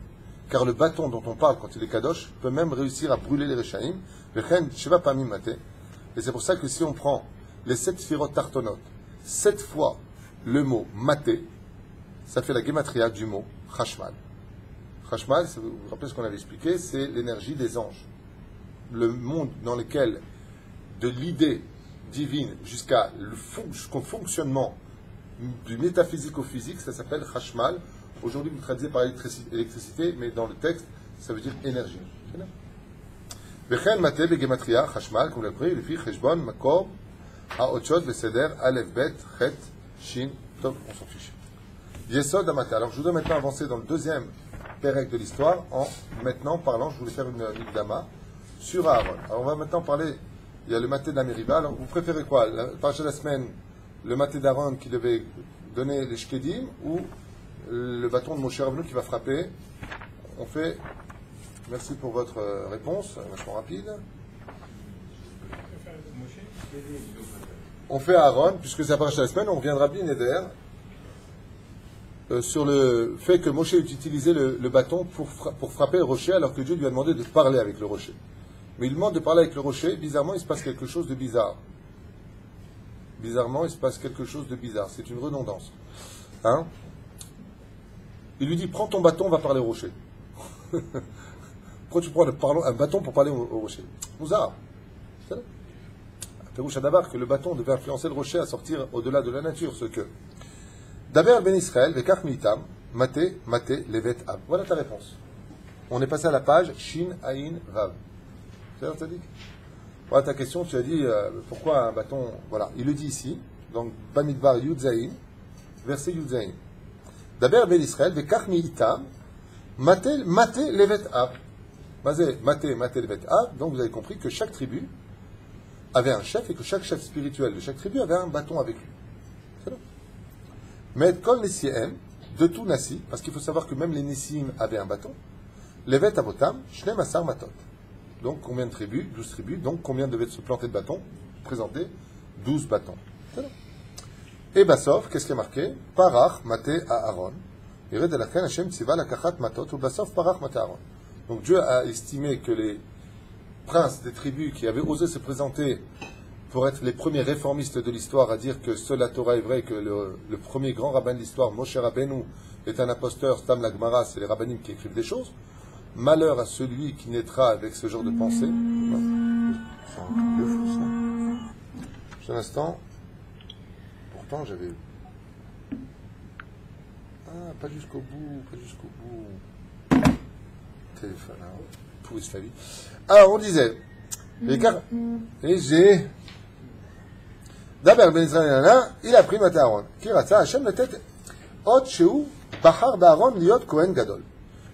Car le bâton dont on parle quand il est kadosh peut même réussir à brûler les reshaim, vechen sheva pamim maté. Et c'est pour ça que si on prend les 7 sphirot tartonot, 7 fois le mot maté, ça fait la gematria du mot chashmal. Chashmal, vous vous rappelez ce qu'on avait expliqué, c'est l'énergie des anges. Le monde dans lequel, de l'idée divine jusqu'au fonctionnement du métaphysique au physique, ça s'appelle chashmal. Aujourd'hui, vous traduisez par électricité, mais dans le texte, ça veut dire énergie. Vechen maté begematria chashmal, comme vous l'avez compris, le fi cheshbon makor haotshot beseder alef bet chet shin tov, on s'en fiche. Yesod amata. Alors je voudrais maintenant avancer dans le deuxième pérec de l'histoire en maintenant parlant, je voulais faire une mikdama sur Aaron. Alors on va maintenant parler, il y a le maté de la Mériba. Alors vous préférez quoi? La partie de la semaine, le maté d'Aaron qui devait donner les shkedim ou le bâton de Moshe Rabbeinu qui va frapper? On fait, merci pour votre réponse, vachement rapide. On fait Aaron, puisque c'est la partie de la semaine, on reviendra bien Neder. Sur le fait que Moshe ait utilisé le bâton pour frapper le rocher alors que Dieu lui a demandé de parler avec le rocher. Mais il demande de parler avec le rocher, bizarrement il se passe quelque chose de bizarre. Bizarrement il se passe quelque chose de bizarre, c'est une redondance. Hein? Il lui dit, prends ton bâton, va parler au rocher. Pourquoi tu prends un bâton pour parler au rocher? Mouzar. Pérouche d'abord que le bâton devait influencer le rocher à sortir au-delà de la nature, ce que... D'abord, Ben Israël, Vekach Mitam, Maté, Levet Ab. Voilà ta réponse. On est passé à la page Shin, Aïn, Vav. C'est ça, t'as dit? Voilà ta question, tu as dit pourquoi un bâton. Voilà, il le dit ici, donc Bamidbar Yud Zayin, verset Yud Zayin. D'abord, Ben Israël, Vekach Mitam, Maté, Levet Ab. Maté, Levet Ab. Donc vous avez compris que chaque tribu avait un chef et que chaque chef spirituel de chaque tribu avait un bâton avec lui. C'est là. Mais Kol Nessiem, de tout Nassi, parce qu'il faut savoir que même les Nessim avaient un bâton, Levet Avotam, Shnem Asar Matot. Donc combien de tribus? 12 tribus. Donc combien devaient se planter de bâtons? Présenter 12 bâtons. Et Basov, qu'est-ce qui est marqué? Parach Maté à Aaron. Donc Dieu a estimé que les princes des tribus qui avaient osé se présenter pour être les premiers réformistes de l'histoire, à dire que seule la Torah est vraie, que le premier grand rabbin de l'histoire, Moshe Rabbeinu, est un imposteur, Stam la Gemara, c'est les rabbinim qui écrivent des choses. Malheur à celui qui naîtra avec ce genre de pensée. C'est un truc de fou, ça. Juste un instant. Pourtant, j'avais... Ah, pas jusqu'au bout. Téléphone, hein. Pourri sa vie. Alors, on disait... Et j'ai... D'abord, Ben Israël, il a pris Maté Aaron. Qui ratza Hachem la tête. Ot Sheu Bahar Baaron Liot Kohen Gadol.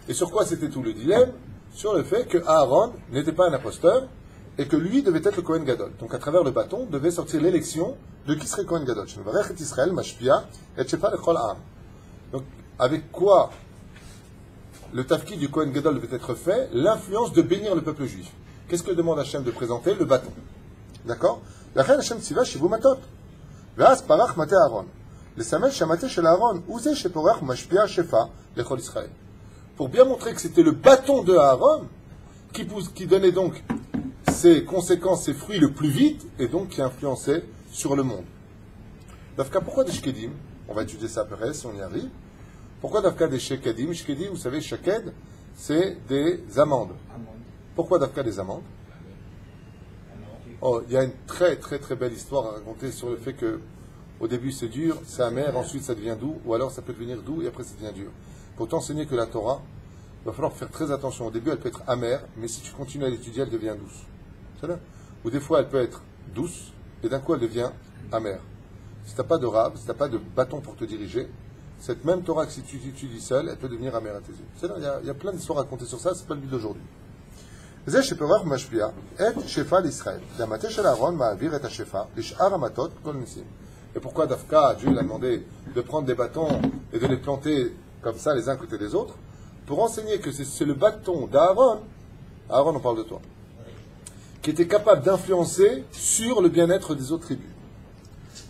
Et sur quoi c'était tout le dilemme? Sur le fait que Aaron n'était pas un imposteur et que lui devait être le Kohen Gadol. Donc à travers le bâton devait sortir l'élection de qui serait Kohen Gadol. Donc avec quoi le tafki du Kohen Gadol devait être fait? L'influence de bénir le peuple juif. Qu'est-ce que demande Hachem de présenter? Le bâton. d'accord? לכן השם ציווה שיבו מטות. ואז פרח מטה אהרון. לסמל שהמטה של אהרון הוא זה שפורח ומשפיע שפע לכל ישראל. Pour bien montrer que c'était le bâton de Aaron qui donnait donc ses conséquences, ses fruits le plus vite, et donc qui influençait sur le monde. Dafka, pourquoi des shkedim? On va étudier ça après, si on y arrive. Pourquoi Dafka des shkedim? Shkedim, vous savez, shaked, c'est des amandes. Pourquoi Dafka des amandes? Oh, il y a une très très très belle histoire à raconter sur le fait que au début c'est dur, c'est amer, ensuite ça devient doux, ou alors ça peut devenir doux et après ça devient dur. Pour t'enseigner que la Torah, il va falloir faire très attention. Au début elle peut être amère, mais si tu continues à l'étudier, elle devient douce. C'est là. Ou des fois elle peut être douce et d'un coup elle devient amère. Si tu n'as pas de rab, si tu n'as pas de bâton pour te diriger, cette même Torah que si tu l'étudies seule, elle peut devenir amère à tes yeux. C'est là, il y a plein d'histoires à raconter sur ça, c'est pas le but d'aujourd'hui. זה שפורח ומשפיע את שפע לישראל. והמטה של אהרון מעביר את השפע לשאר המטות כל ניסים. Et pourquoi Dafka, Dieu l'a demandé de prendre des bâtons et de les planter comme ça les uns côté des autres, pour enseigner que c'est le bâton d'Aaron, Aaron on parle de toi, qui était capable d'influencer sur le bien-être des autres tribus.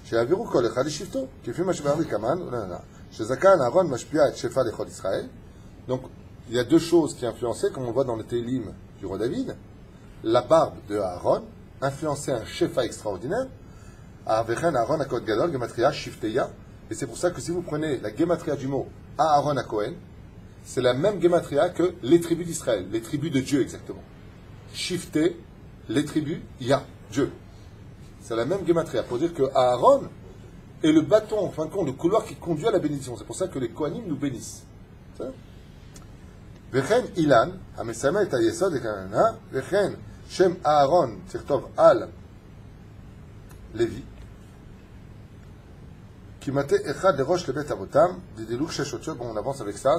שיעבירו כל אחד לשבטו, כפי מה שבאמרי כמן, שזקן אהרון משפיע את שפע לכל ישראל. Donc, il y a deux choses qui influençaient, comme on voit dans le Télim du roi David. La barbe de Aaron influençait un shefa extraordinaire. Et c'est pour ça que si vous prenez la gematria du mot Aaron à Cohen, c'est la même gematria que les tribus d'Israël, les tribus de Dieu exactement. Shifté, les tribus, Ya, Dieu. C'est la même gematria pour dire que Aaron est le bâton, en fin de compte, le couloir qui conduit à la bénédiction. C'est pour ça que les Kohanim nous bénissent. C'est ça? וכן אילן, המסמל את היסוד לכהונה, וכן שם אהרון תכתוב על לוי, כי מטה אחד לראש לבית אבותם, דדילוק שש אותיות, bon on avance avec ça,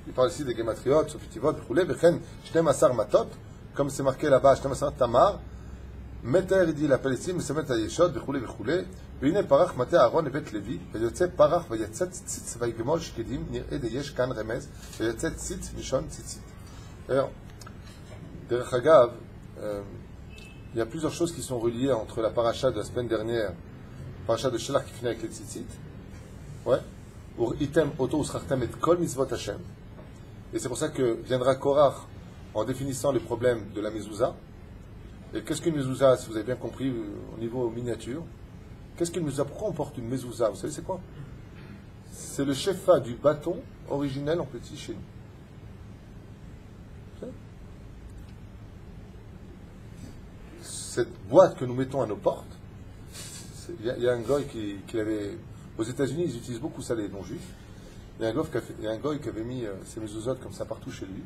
il parle ici des gématriotes, סופיטיבות וכו', וכן 12 מטות, comme c'est marqué là-bas, 12 תמר, מתאר ידי לפלסטין, מסמל את היסוד וכו' וכו', והנה פרח מטה אהרון לבית לוי, ויוצא פרח ויצא ציציץ ויגמול שקדים, נראה דיש כאן רמז, ויוצא ציץ משון ציצית. דרך אגב, il y a plusieurs choses qui sont reliées entre la paracha de la semaine dernière, la paracha de Shelach qui finit avec les tzitzit, ouais, ou item auto usrachtem et kol mitzvot Hashem. Et c'est pour ça que viendra Korach en définissant les problèmes de la mezouza. Et qu'est-ce qu'une mezouza, si vous avez bien compris au niveau miniature? Qu'est-ce qu'une mezouza? Pourquoi on porte une mezouza? Vous savez c'est quoi? C'est le shefa du bâton originel en petit chez nous. Cette boîte que nous mettons à nos portes, il y a un goy qui avait... Aux États-Unis, ils utilisent beaucoup ça, les non-juifs. Il y a un goy qui avait mis ses mezouzotes comme ça partout chez lui.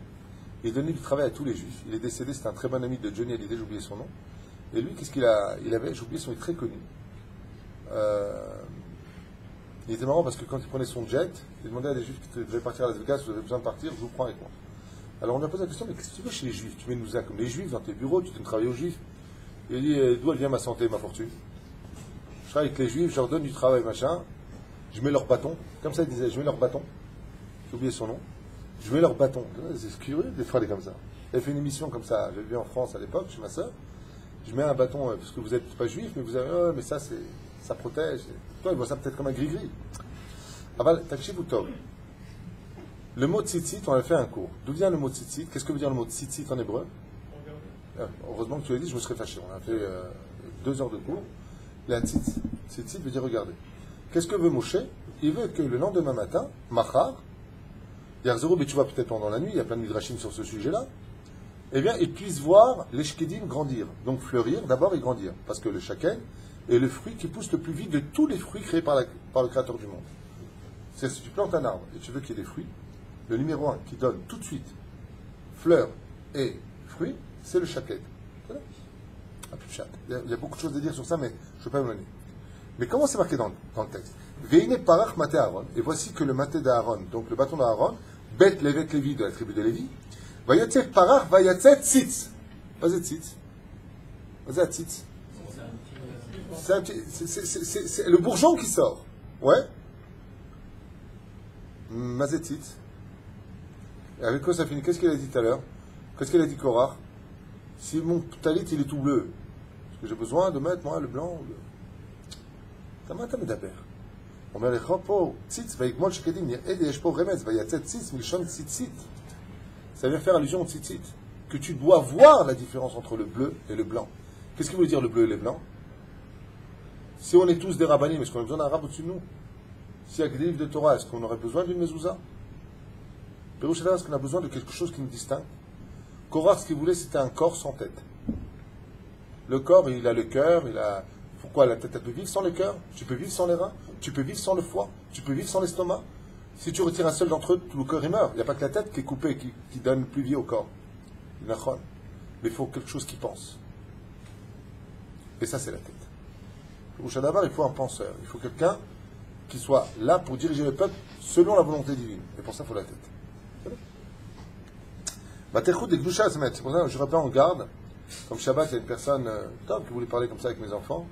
Il donnait du travail à tous les juifs. Il est décédé, c'était un très bon ami de Johnny Hallyday, j'ai oublié son nom. Et lui, qu'est-ce qu'il a? Il avait, j'ai oublié son nom, très connu. Il était marrant parce que quand il prenait son jet, il demandait à des juifs qui devaient partir à Las Vegas, vous avez besoin de partir, je vous prends avec moi. Alors on lui a posé la question, mais qu'est-ce que tu veux chez les juifs? Tu mets une mezouza comme les juifs dans tes bureaux, tu donnes travail aux juifs. Il a dit, d'où elle vient ma santé, ma fortune? Je travaille avec les juifs, je leur donne du travail, machin. Je mets leur bâton. Comme ça, il disait, je mets leur bâton. J'ai oublié son nom. Je mets leur bâton. C'est curieux des phrases comme ça. Elle fait une émission comme ça. J'ai vu en France à l'époque, chez ma soeur. Je mets un bâton, parce que vous n'êtes pas juif, mais vous avez, oh, mais ça, ça protège. Toi, il voit ça peut-être comme un gris-gris. Aval, takshivu tov. Le mot tzitzit, on a fait un cours. D'où vient le mot tzitzit? Qu'est-ce que veut dire le mot tzitzit en hébreu? Heureusement que tu l'as dit, je me serais fâché. On a fait 2 heures de cours. La tzitzit veut dire regarder. Qu'est-ce que veut Moshe? Il veut que le lendemain matin, Machar, Yarzero, mais tu vois peut-être pendant la nuit, il y a plein de midrashim sur ce sujet-là, eh bien, il puisse voir les shkedim grandir. Donc fleurir d'abord et grandir. Parce que le shaken est le fruit qui pousse le plus vite de tous les fruits créés par le Créateur du monde. C'est si tu plantes un arbre et tu veux qu'il y ait des fruits, le numéro 1 qui donne tout de suite fleurs et fruits, c'est le shaken. Il y a beaucoup de choses à dire sur ça, mais je ne vais pas me donner. Mais comment c'est marqué dans le texte? Veine parach maté Aaron. Et voici que le maté d'Aaron, donc le bâton d'Aaron, bête levet Lévi de la tribu de Lévi, va yatset parach, va yatset tzitz. Vas-y tzitz. Vas-y tzitz. C'est le bourgeon qui sort. Ouais. Mazet tzitz. Et avec quoi ça finit? Qu'est-ce qu'il a dit tout à l'heure? Qu'est-ce qu'il a dit Korach? Si mon talit il est tout bleu, que j'ai besoin de mettre, moi, le blanc. Comment t'as mis d'abord? On met les chopos, tzitz, vaïkmol shekedim, yed yeshpo remez, vayatzet tzitz, milshon tzitzit. Ça vient faire allusion au tzitzit. Que tu dois voir la différence entre le bleu et le blanc. Qu'est-ce qui veut dire le bleu et le blanc? Si on est tous des rabbanim, est-ce qu'on a besoin d'un rabbin au-dessus de nous? S'il y a que des livres de Torah, est-ce qu'on aurait besoin d'une mezouza? Pérouchadar, est-ce qu'on a besoin de quelque chose qui nous distingue? Korach, ce qu'il voulait, c'était un corps sans tête. Le corps, il a le cœur, il a... Pourquoi la tête, elle peut vivre sans le cœur? Tu peux vivre sans les reins? Tu peux vivre sans le foie? Tu peux vivre sans l'estomac? Si tu retires un seul d'entre eux, tout le corps, il meurt. Il n'y a pas que la tête qui est coupée, qui donne plus vie au corps. Mais il faut quelque chose qui pense. Et ça, c'est la tête. Pérouchadar, il faut un penseur. Il faut quelqu'un qui soit là pour diriger le peuple selon la volonté divine. Et pour ça, il faut la tête. C'est pour ça que je rappelle en garde, comme Shabbat, il y a une personne qui voulait parler comme ça avec mes enfants,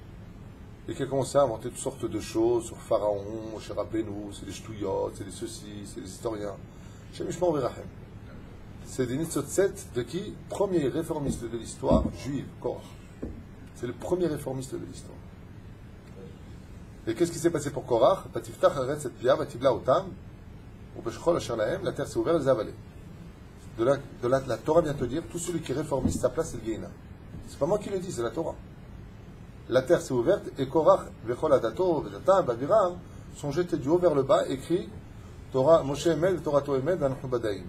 et qui a commencé à inventer toutes sortes de choses sur Pharaon, Moshe Rabbeinu, c'est des ch'touillottes, c'est des ceci, c'est des historiens. C'est des Nitzotset de qui? Premier réformiste de l'histoire juive, Korach. C'est le premier réformiste de l'histoire. Et qu'est-ce qui s'est passé pour Korach? La terre s'est ouverte, elle les a avalés. La Torah vient te dire, tout celui qui est réformiste, sa place c'est le Gehenna. C'est pas moi qui le dis, c'est la Torah. La terre s'est ouverte et Korach, Vechol Adato, Vedatam, Babiram sont jetés du haut vers le bas, écrit Torah, Moshe Emed, Torah To Emed, Anachnu Badaim.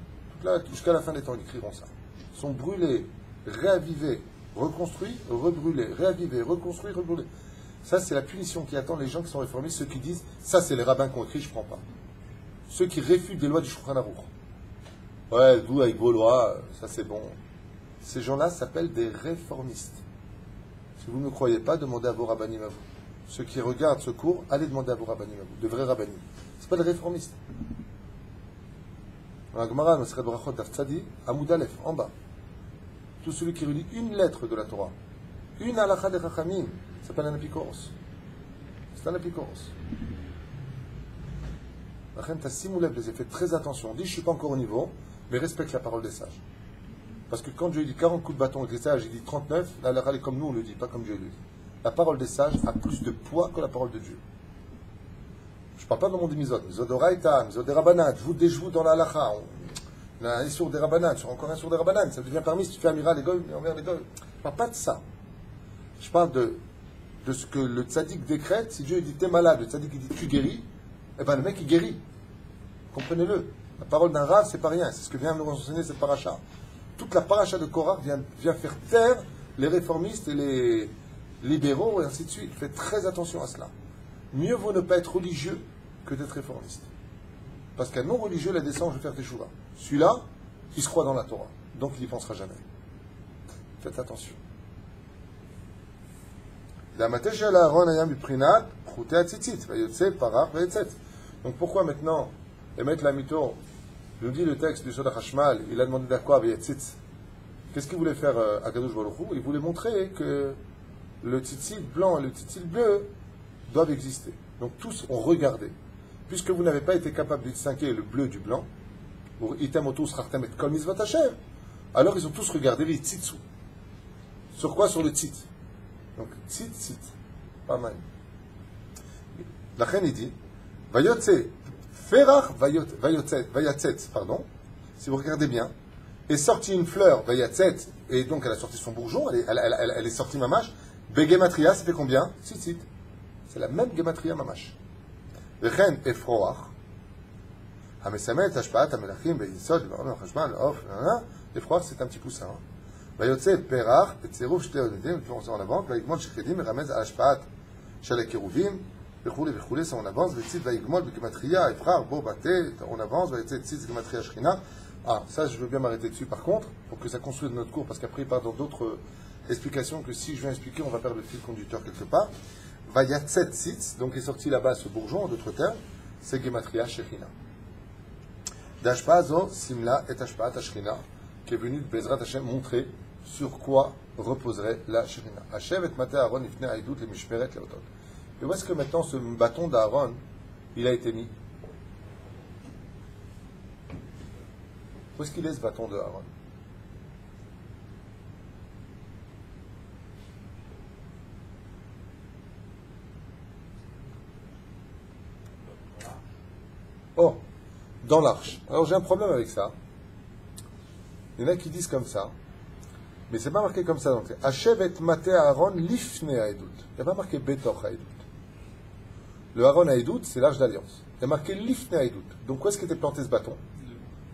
Jusqu'à la fin des temps, ils écriront ça. Ils sont brûlés, réavivés, reconstruits, rebrûlés, réavivés, reconstruits, rebrûlés. Ça, c'est la punition qui attend les gens qui sont réformistes, ceux qui disent ça, c'est les rabbins qui ont écrit, je ne prends pas. Ceux qui réfutent les lois du Shulchan Aruch. Ouais, vous avec vos lois, ça c'est bon. Ces gens-là s'appellent des réformistes. Si vous ne me croyez pas, demandez à vos rabbanim à vous. Ceux qui regardent ce cours, allez demander à vos rabbanim à vous, de vrais rabbanim. C'est pas des réformistes. Dans la Gemara, dans le Seret Brachot d'Aftzadi, Amoud Aleph, en bas. Tout celui qui relit une lettre de la Torah, une halakha de Chachamim, s'appelle un apikoros. C'est un apikoros. La reine Tassimoulev les a fait très attention. On dit, je ne suis pas encore au niveau, mais respecte la parole des sages. Parce que quand Dieu dit 40 coups de bâton avec les sages, il dit 39, la halakha est comme nous on le dit, pas comme Dieu le dit. La parole des sages a plus de poids que la parole de Dieu. Je ne parle pas de mon misod. Misod de Raïta, misod de Rabbanan. Je vous déjoue dans la halakha. On a un sur des Rabbanan, sur encore un sur des Rabbanan. Ça devient permis si tu fais Amira les goy, envers les goy. Je ne parle pas de ça. Je parle de ce que le tzaddik décrète. Si Dieu dit t'es malade, le tzaddik dit tu guéris, eh bien le mec il guérit. Comprenez-le. La parole d'un rav, c'est pas rien. C'est ce que vient nous enseigner cette paracha. Toute la paracha de Korach vient faire taire les réformistes et les libéraux et ainsi de suite. Faites très attention à cela. Mieux vaut ne pas être religieux que d'être réformiste. Parce qu'un non-religieux, la descend, je vais faire teshuva. Celui-là, il se croit dans la Torah. Donc il n'y pensera jamais. Faites attention. Donc pourquoi maintenant, émettre la mito, nous dit le texte du Soda Hashmal, il a demandé d'Akwa Vayatzitz. Qu'est-ce qu'il voulait faire à Kadosh Baruch Hu? Il voulait montrer que le tzitzit blanc et le tzitzit bleu doivent exister. Donc tous ont regardé. Puisque vous n'avez pas été capable de distinguer le bleu du blanc, alors ils ont tous regardé les tzitsu. Sur quoi? Sur le tzit. Donc tzit. Pas mal. La reine il dit Vayotze, Ferach Vayatzet, pardon, si vous regardez bien, est sortie une fleur, Vayatzet, et donc elle a sorti son bourgeon, elle est sortie mamash. Begematria, ça fait combien? Tzitzit. C'est la même gematria mamash. Vechen efroach. Hamesamet, Hashpaat, Hamelachim, Beyisod, Baron, Hashman, Off, efroach, c'est un petit poussin. Vayotze, Perach, Petzerouf, Shteodedim, puis en avant, Vayigmot, Shekedim, Ramez, Hashpaat, Shalekiruvim, Vechoulé, ça on avance, Vetzit, Vayigmot, Gematria, Efrar, Bo, Bate, on avance, Vayetzet, Tzit, Gematria, Shrina. Ah, ça je veux bien m'arrêter dessus par contre, pour que ça construise notre cours, parce qu'après il part dans d'autres explications que si je viens expliquer, on va perdre le fil conducteur quelque part. Vayatzet Tzitz, donc est sorti là-bas ce bourgeon, en d'autres termes, c'est Gematria Shechina. Dashpazo Simla et Ashpaat Ashrina, qui est venu de Bezrat Hashem montrer sur quoi reposerait la Shechina. Hashem et Mate Aaron ifne Aïdout les Mishmeret Leotot. Et où est-ce que maintenant ce bâton d'Aaron, il a été mis? Où est-ce qu'il est ce bâton de Aaron? Oh, dans l'arche. Alors j'ai un problème avec ça. Il y en a qui disent comme ça, mais c'est pas marqué comme ça. Donc, Hachev et Mate Aaron lifne Haïdout. Il n'y a pas marqué Betoch Haïdout. Le Aaron Haïdout, c'est l'arche d'alliance. Il y a marqué lifne Haïdout. Donc, où est-ce qu'était planté ce bâton?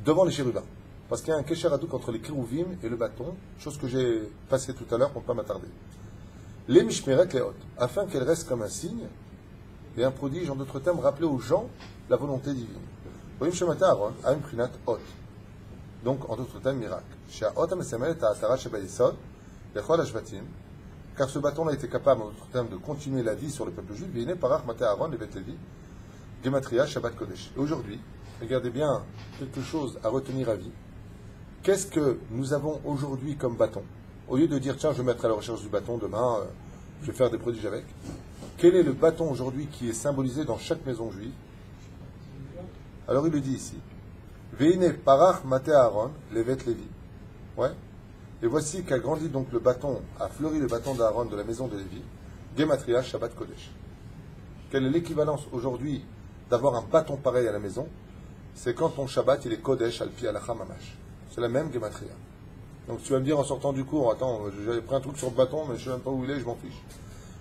Devant les chérubins. Parce qu'il y a un Kesher Hadouk entre les kérouvim et le bâton, chose que j'ai passée tout à l'heure pour ne pas m'attarder. Les Mishmeret les Hot, afin qu'elle reste comme un signe et un prodige, en d'autres termes, rappeler aux gens la volonté divine. Voyez, Shemate Aaron a une prinat Hot. Donc, en d'autres termes, miracle. Car ce bâton a été capable, en d'autres termes, de continuer la vie sur le peuple juif. Et aujourd'hui, regardez bien quelque chose à retenir à vie. Qu'est-ce que nous avons aujourd'hui comme bâton? Au lieu de dire, tiens, je vais mettre à la recherche du bâton demain, je vais faire des prodiges avec. Quel est le bâton aujourd'hui qui est symbolisé dans chaque maison juive? Alors il le dit ici. Veine parach mate Aaron, levet Lévi. Ouais. Et voici qu'a grandi donc le bâton, a fleuri le bâton d'Aaron de la maison de Lévi. Gematria Shabbat Kodesh. Quelle est l'équivalence aujourd'hui d'avoir un bâton pareil à la maison? C'est quand ton Shabbat il est Kodesh al pi alacha mamash. C'est la même Gematria. Donc tu vas me dire en sortant du cours, attends, j'avais pris un truc sur le bâton, mais je ne sais même pas où il est, je m'en fiche.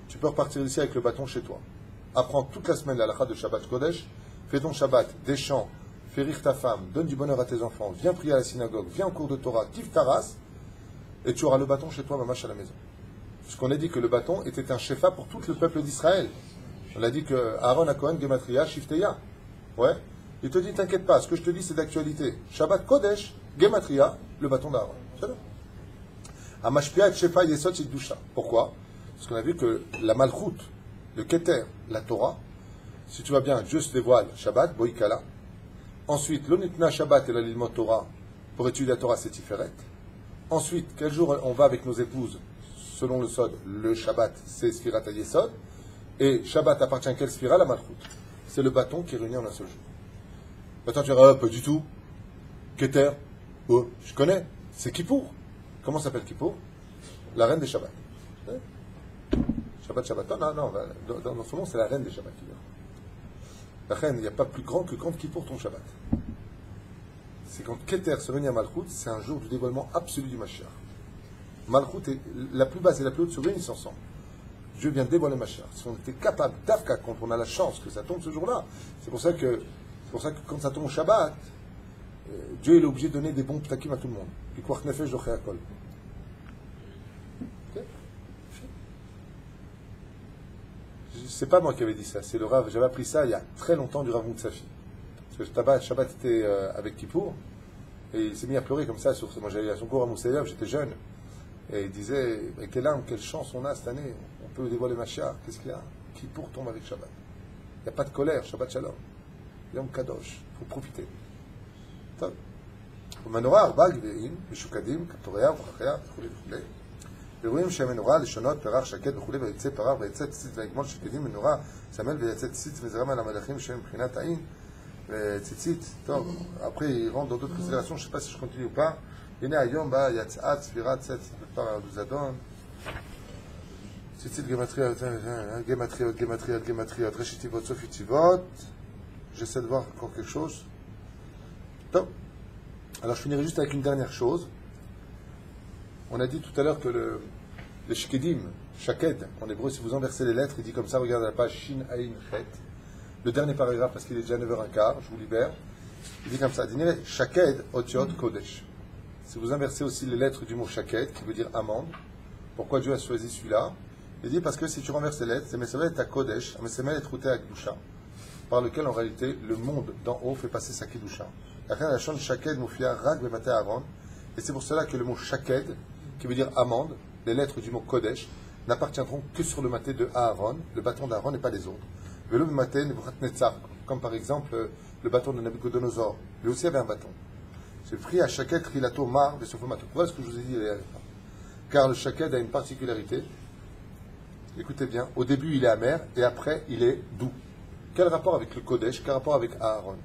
Tu peux repartir ici avec le bâton chez toi. Apprends toute la semaine l'alacha de Shabbat Kodesh, fais ton Shabbat, des chants, fais rire ta femme, donne du bonheur à tes enfants, viens prier à la synagogue, viens en cours de Torah, kiffe ta race, et tu auras le bâton chez toi, mamash à la maison. Puisqu'on a dit que le bâton était un shefa pour tout le peuple d'Israël. On a dit que Aaron a Kohen, Gematria, Shifteya. Ouais. Il te dit, t'inquiète pas, ce que je te dis c'est d'actualité. Shabbat Kodesh, Gematria, le bâton d'Aaron. C'est là. Amashpia et Shefa Yesod Sidusha. Pourquoi? Parce qu'on a vu que la Malchut, le Keter, la Torah, si tu vas bien, Dieu se dévoile, Shabbat, Boïkala. Ensuite, l'Onitna Shabbat et la Lilmot Torah, pour étudier la Torah, c'est Tiferet. Ensuite, quel jour on va avec nos épouses, selon le Sod, le Shabbat, c'est Sfirat Yesod. Et Shabbat appartient à quelle Sphira? La Malchut. C'est le bâton qui est réuni en un seul jour. Maintenant tu diras, pas du tout. Keter, oh, je connais. C'est Kippour. Comment s'appelle Kippour? La reine des Shabbats. Shabbat, Shabbat. Non, dans son nom, c'est la reine des Shabbats. La reine, il n'y a pas plus grand que quand Kippour ton Shabbat. C'est quand Keter se réunit à Malchut, c'est un jour du dévoilement absolu du Mashiach. Malchut est la plus basse et la plus haute se réunissent ensemble. Dieu vient dévoiler Mashiach. Si on était capable d'Afka, quand on a la chance que ça tombe ce jour-là, c'est pour ça que quand ça tombe au Shabbat, Dieu est obligé de donner des bons ptakim à tout le monde. Puis quoi nefesh doché à kol. C'est pas moi qui avais dit ça, c'est le Rav. J'avais appris ça il y a très longtemps du Rav Moutsafi. Parce que le Shabbat était avec Kippour, et il s'est mis à pleurer comme ça. Moi j'allais à son cours à Moussaïev, j'étais jeune. Et il disait, mais quelle âme, quelle chance on a cette année. On peut dévoiler Mashiach. Qu'est-ce qu'il y a? Kippour tombe avec Shabbat. Il n'y a pas de colère, Shabbat Shalom. Yom Kadosh, il faut profiter. המנורה 4 גביעים, משוקדים, כפתוריה וכחיה וכו' וכו'. ורואים שהמנורה לשונות פרח שקט וכו' ויצא פרח ויצא ציצית ויגמול שקדים מנורה סמל ויצא ציצית וזרם על המלאכים שהם מבחינת העין וציצית. טוב, après il rentre dans d'autres considérations, je ne sais pas si je continue ou pas. הנה היום בא יצאת ספירת ציצית בפר זדון. ציצית גמטריות, גמטריות, ראשי תיבות, סוף יציבות. J'essaie de voir encore quelque chose. Top. Alors je finirai juste avec une dernière chose. On a dit tout à l'heure que le shkedim, shaked, en hébreu, si vous inversez les lettres, il dit comme ça, regardez la page Shin Ain Chet. Le dernier paragraphe, parce qu'il est déjà 9h15, je vous libère. Il dit comme ça, shaked otiot kodesh. Si vous inversez aussi les lettres du mot shaked, qui veut dire amande, pourquoi Dieu a choisi celui-là? Il dit parce que si tu renverses les lettres, c'est mesemet à kodesh, mesemet et routé à kdusha, par lequel en réalité le monde d'en haut fait passer sa kidusha. La chante shaked moufia rag bemate Aaron, et c'est pour cela que le mot shaked, qui veut dire amande, les lettres du mot kodesh, n'appartiendront que sur le maté de Aaron, le bâton d'Aaron et pas les autres. Le maté Nebuchadnezzar, comme par exemple le bâton de Nabucodonosor, lui aussi avait un bâton. C'est pris à shaked rilato mar de sofomato. Voilà ce que je vous ai dit hier. Car le shaked a une particularité. Écoutez bien, au début il est amer et après il est doux. Quel rapport avec le Kodesh? Quel rapport avec Aaron?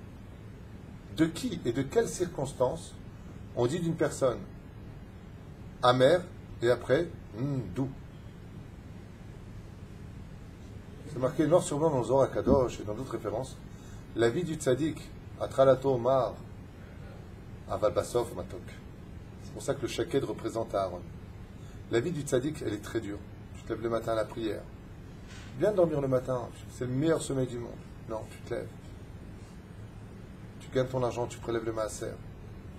De qui et de quelles circonstances on dit d'une personne amère et après doux? C'est marqué noir sur blanc dans le Zohar Kadosh et dans d'autres références. La vie du tzaddik Atralato Omar, Aval Bassof Matok. C'est pour ça que le shaked représente Aaron. La vie du tzaddik, elle est très dure. Tu te lèves le matin à la prière. Viens dormir le matin, c'est le meilleur sommeil du monde. Non, tu te lèves. Tu gagnes ton argent, tu prélèves le maaser.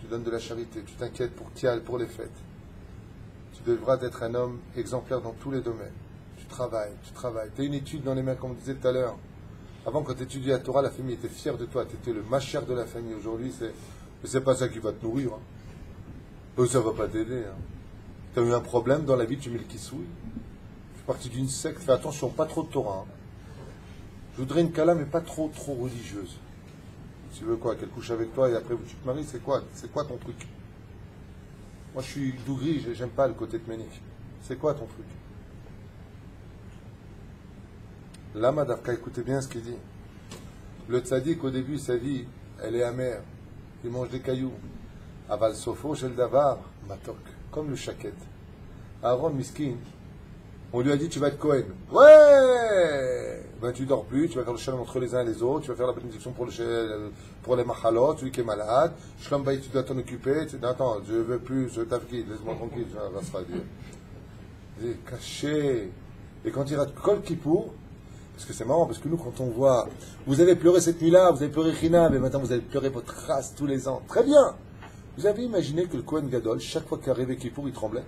Tu donnes de la charité, tu t'inquiètes pour Tial, pour les fêtes. Tu devras être un homme exemplaire dans tous les domaines. Tu travailles. Tu as une étude dans les mains, comme on disait tout à l'heure. Avant, quand tu étudiais la Torah, la famille était fière de toi. Tu étais le machère de la famille. Aujourd'hui, c'est pas ça qui va te nourrir. Ça va pas t'aider. Tu as eu un problème dans la vie, tu mets le kissouille. Je suis parti d'une secte. Fais attention, pas trop de Torah. Je voudrais une kala, mais pas trop religieuse. Tu veux quoi? Qu'elle couche avec toi et après tu te maries? C'est quoi ton truc? Moi, je suis dougri, j'aime pas le côté tménique. C'est quoi ton truc? Lama Davka, écoutez bien ce qu'il dit. Le tzaddik, au début, sa vie, elle est amère. Il mange des cailloux. Aval sofo shel davar, matok. Comme le shaket. Aaron Miskin, on lui a dit, tu vas être Cohen. Ouais! Ben, tu dors plus, tu vas faire le shalom entre les uns et les autres, tu vas faire la bénédiction pour les machalot, celui qui est malade. Shalom baï, tu dois t'en occuper. Attends, je veux plus, je t'affiche, laisse-moi tranquille, ça va se dire. C'est caché. Et quand il rate Kol Kippour, parce que c'est marrant, parce que nous, quand on voit, vous avez pleuré cette nuit-là, vous avez pleuré Rina, mais maintenant vous allez pleurer votre race tous les ans. Très bien! Vous avez imaginé que le Kohen Gadol, chaque fois qu'arrivait Kippour, il tremblait?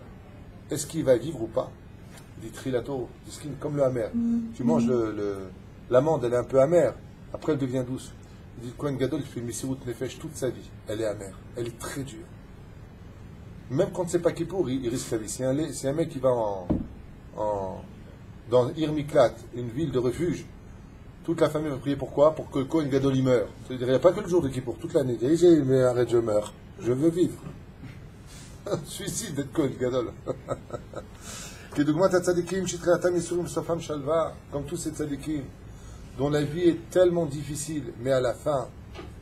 Est-ce qu'il va vivre ou pas? Dit Trilato, comme le amer. Tu manges l'amande, elle est un peu amère. Après, elle devient douce. Il dit Kohen Gadol, il fait une Messirut Nefesh toute sa vie. Elle est amère. Elle est très dure. Même quand c'est pas Kippour, il risque sa vie. Si un mec qui va dans Irmiklat, une ville de refuge, toute la famille va prier pourquoi? Pour que le Kohen Gadol y meure. C'est-à-dire, il n'y a pas que le jour de Kippour, toute l'année. Il dit, mais arrête, je meurs. Je veux vivre. Suicide d'être Kohen Gadol. Comme tous ces tzadikim, dont la vie est tellement difficile, mais à la fin,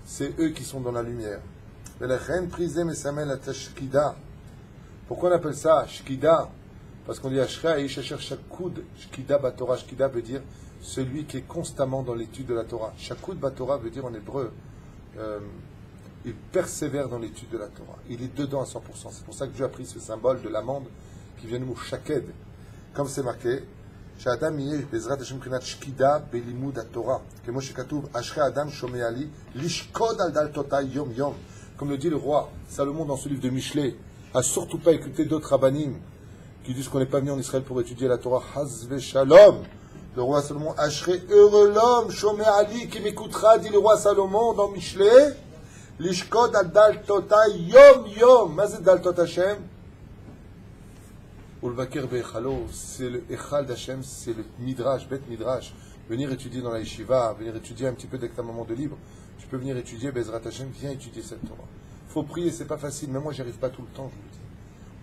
c'est eux qui sont dans la lumière. Pourquoi on appelle ça Shkida? Parce qu'on dit Ashra et Ishacher Shakud, Shkida Batorah. Shkida veut dire celui qui est constamment dans l'étude de la Torah. Shakud Batorah veut dire en hébreu, il persévère dans l'étude de la Torah. Il est dedans à 100%. C'est pour ça que Dieu a pris ce symbole de l'amande qui vient du mot shaked. Comme c'est marqué, Shadam yesh bezrat Hashem krinat shkida belimud haTorah. Kemo shekatuv ashre adam shomei ali lishkod al daltotai yom yom. Comme le dit le roi Salomon dans ce livre de Michelet, a surtout pas écouté d'autres rabbanim qui disent qu'on n'est pas venu en Israël pour étudier la Torah. Hazve shalom. Le roi Salomon, ashre heureux l'homme shomei ali qui m'écoutera, dit le roi Salomon dans Michelet, lishkod al daltotai yom yom. Mazet daltot Hashem. Ulvaker be'echalo, c'est le echal d'Hachem, c'est le midrash, bête midrash. Venir étudier dans la yeshiva, venir étudier un petit peu dès que tu as un moment de libre. Tu peux venir étudier, Bezrat Hachem, viens étudier cette Torah. Faut prier, c'est pas facile, mais moi j'y arrive pas tout le temps, je vous le dis.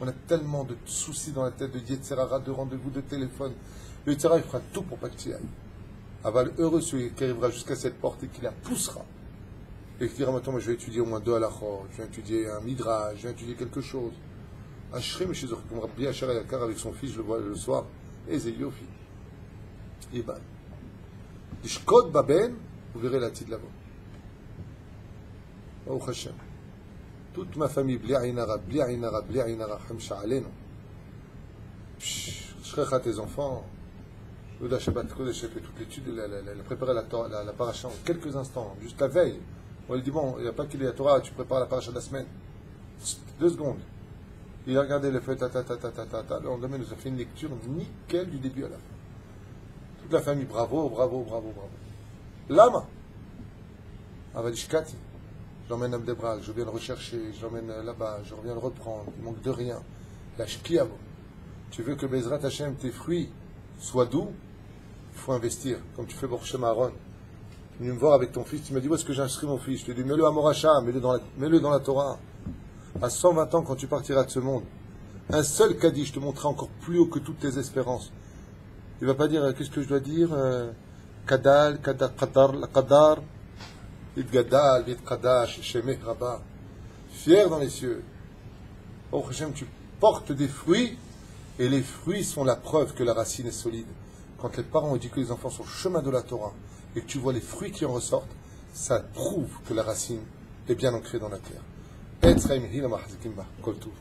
On a tellement de soucis dans la tête, de Yetzerara, de rendez-vous, de téléphone. Le Yetzerara, il fera tout pour pas que tu y ailles. Aval, heureux celui qui arrivera jusqu'à cette porte et qui la poussera. Et qui dira, maintenant, moi je vais étudier au moins 2 halachot, je vais étudier un midrash, je vais étudier quelque chose. Ashrim chez eux, comme Rabbi Achar Yakar avec son fils, je le vois le soir. Et c'est Yofi. Iban. Ishkod Baben, vous verrez la tite là-bas. Oh Hashem. Toute ma famille, Bli Ainara, Bli Ainara, Bli Ainara, Hamsha Aleno. Shrecha tes enfants. Ouda Shabbat Kodesh, fait toute l'étude, elle a préparé la paracha en quelques instants, juste la veille. On lui dit, bon, il n'y a pas qu'il y a la Torah, tu prépares la paracha de la semaine. 2 secondes. Il a regardé le feu, le lendemain, nous a fait une lecture nickel du début à la fin. Toute la famille, bravo, bravo, bravo, bravo. Lama, Avalishkati, je l'emmène à Mdebral, je viens le rechercher, je l'emmène là-bas, je reviens le reprendre, il manque de rien. La Shkiabo, tu veux que Bezrat Hashem, tes fruits, soient doux, il faut investir, comme tu fais pour Shem Aaron. Tu viens me voir avec ton fils, tu m'as dit, où est-ce que j'inscris mon fils? Je te dis, mets-le à Moracha, mets-le dans la Torah. À 120 ans, quand tu partiras de ce monde, un seul Kaddish te montrera encore plus haut que toutes tes espérances. Il ne va pas dire, qu'est-ce que je dois dire? Kadal, Qadar, Idgadal, Idqadash, Shemeh Rabba. Fier dans les cieux. Oh Hashem, tu portes des fruits, et les fruits sont la preuve que la racine est solide. Quand les parents éduquent les enfants sur le chemin de la Torah, et que tu vois les fruits qui en ressortent, ça prouve que la racine est bien ancrée dans la terre. Etz Chaim Hi la Mahzikim Ba, Kol Tuv.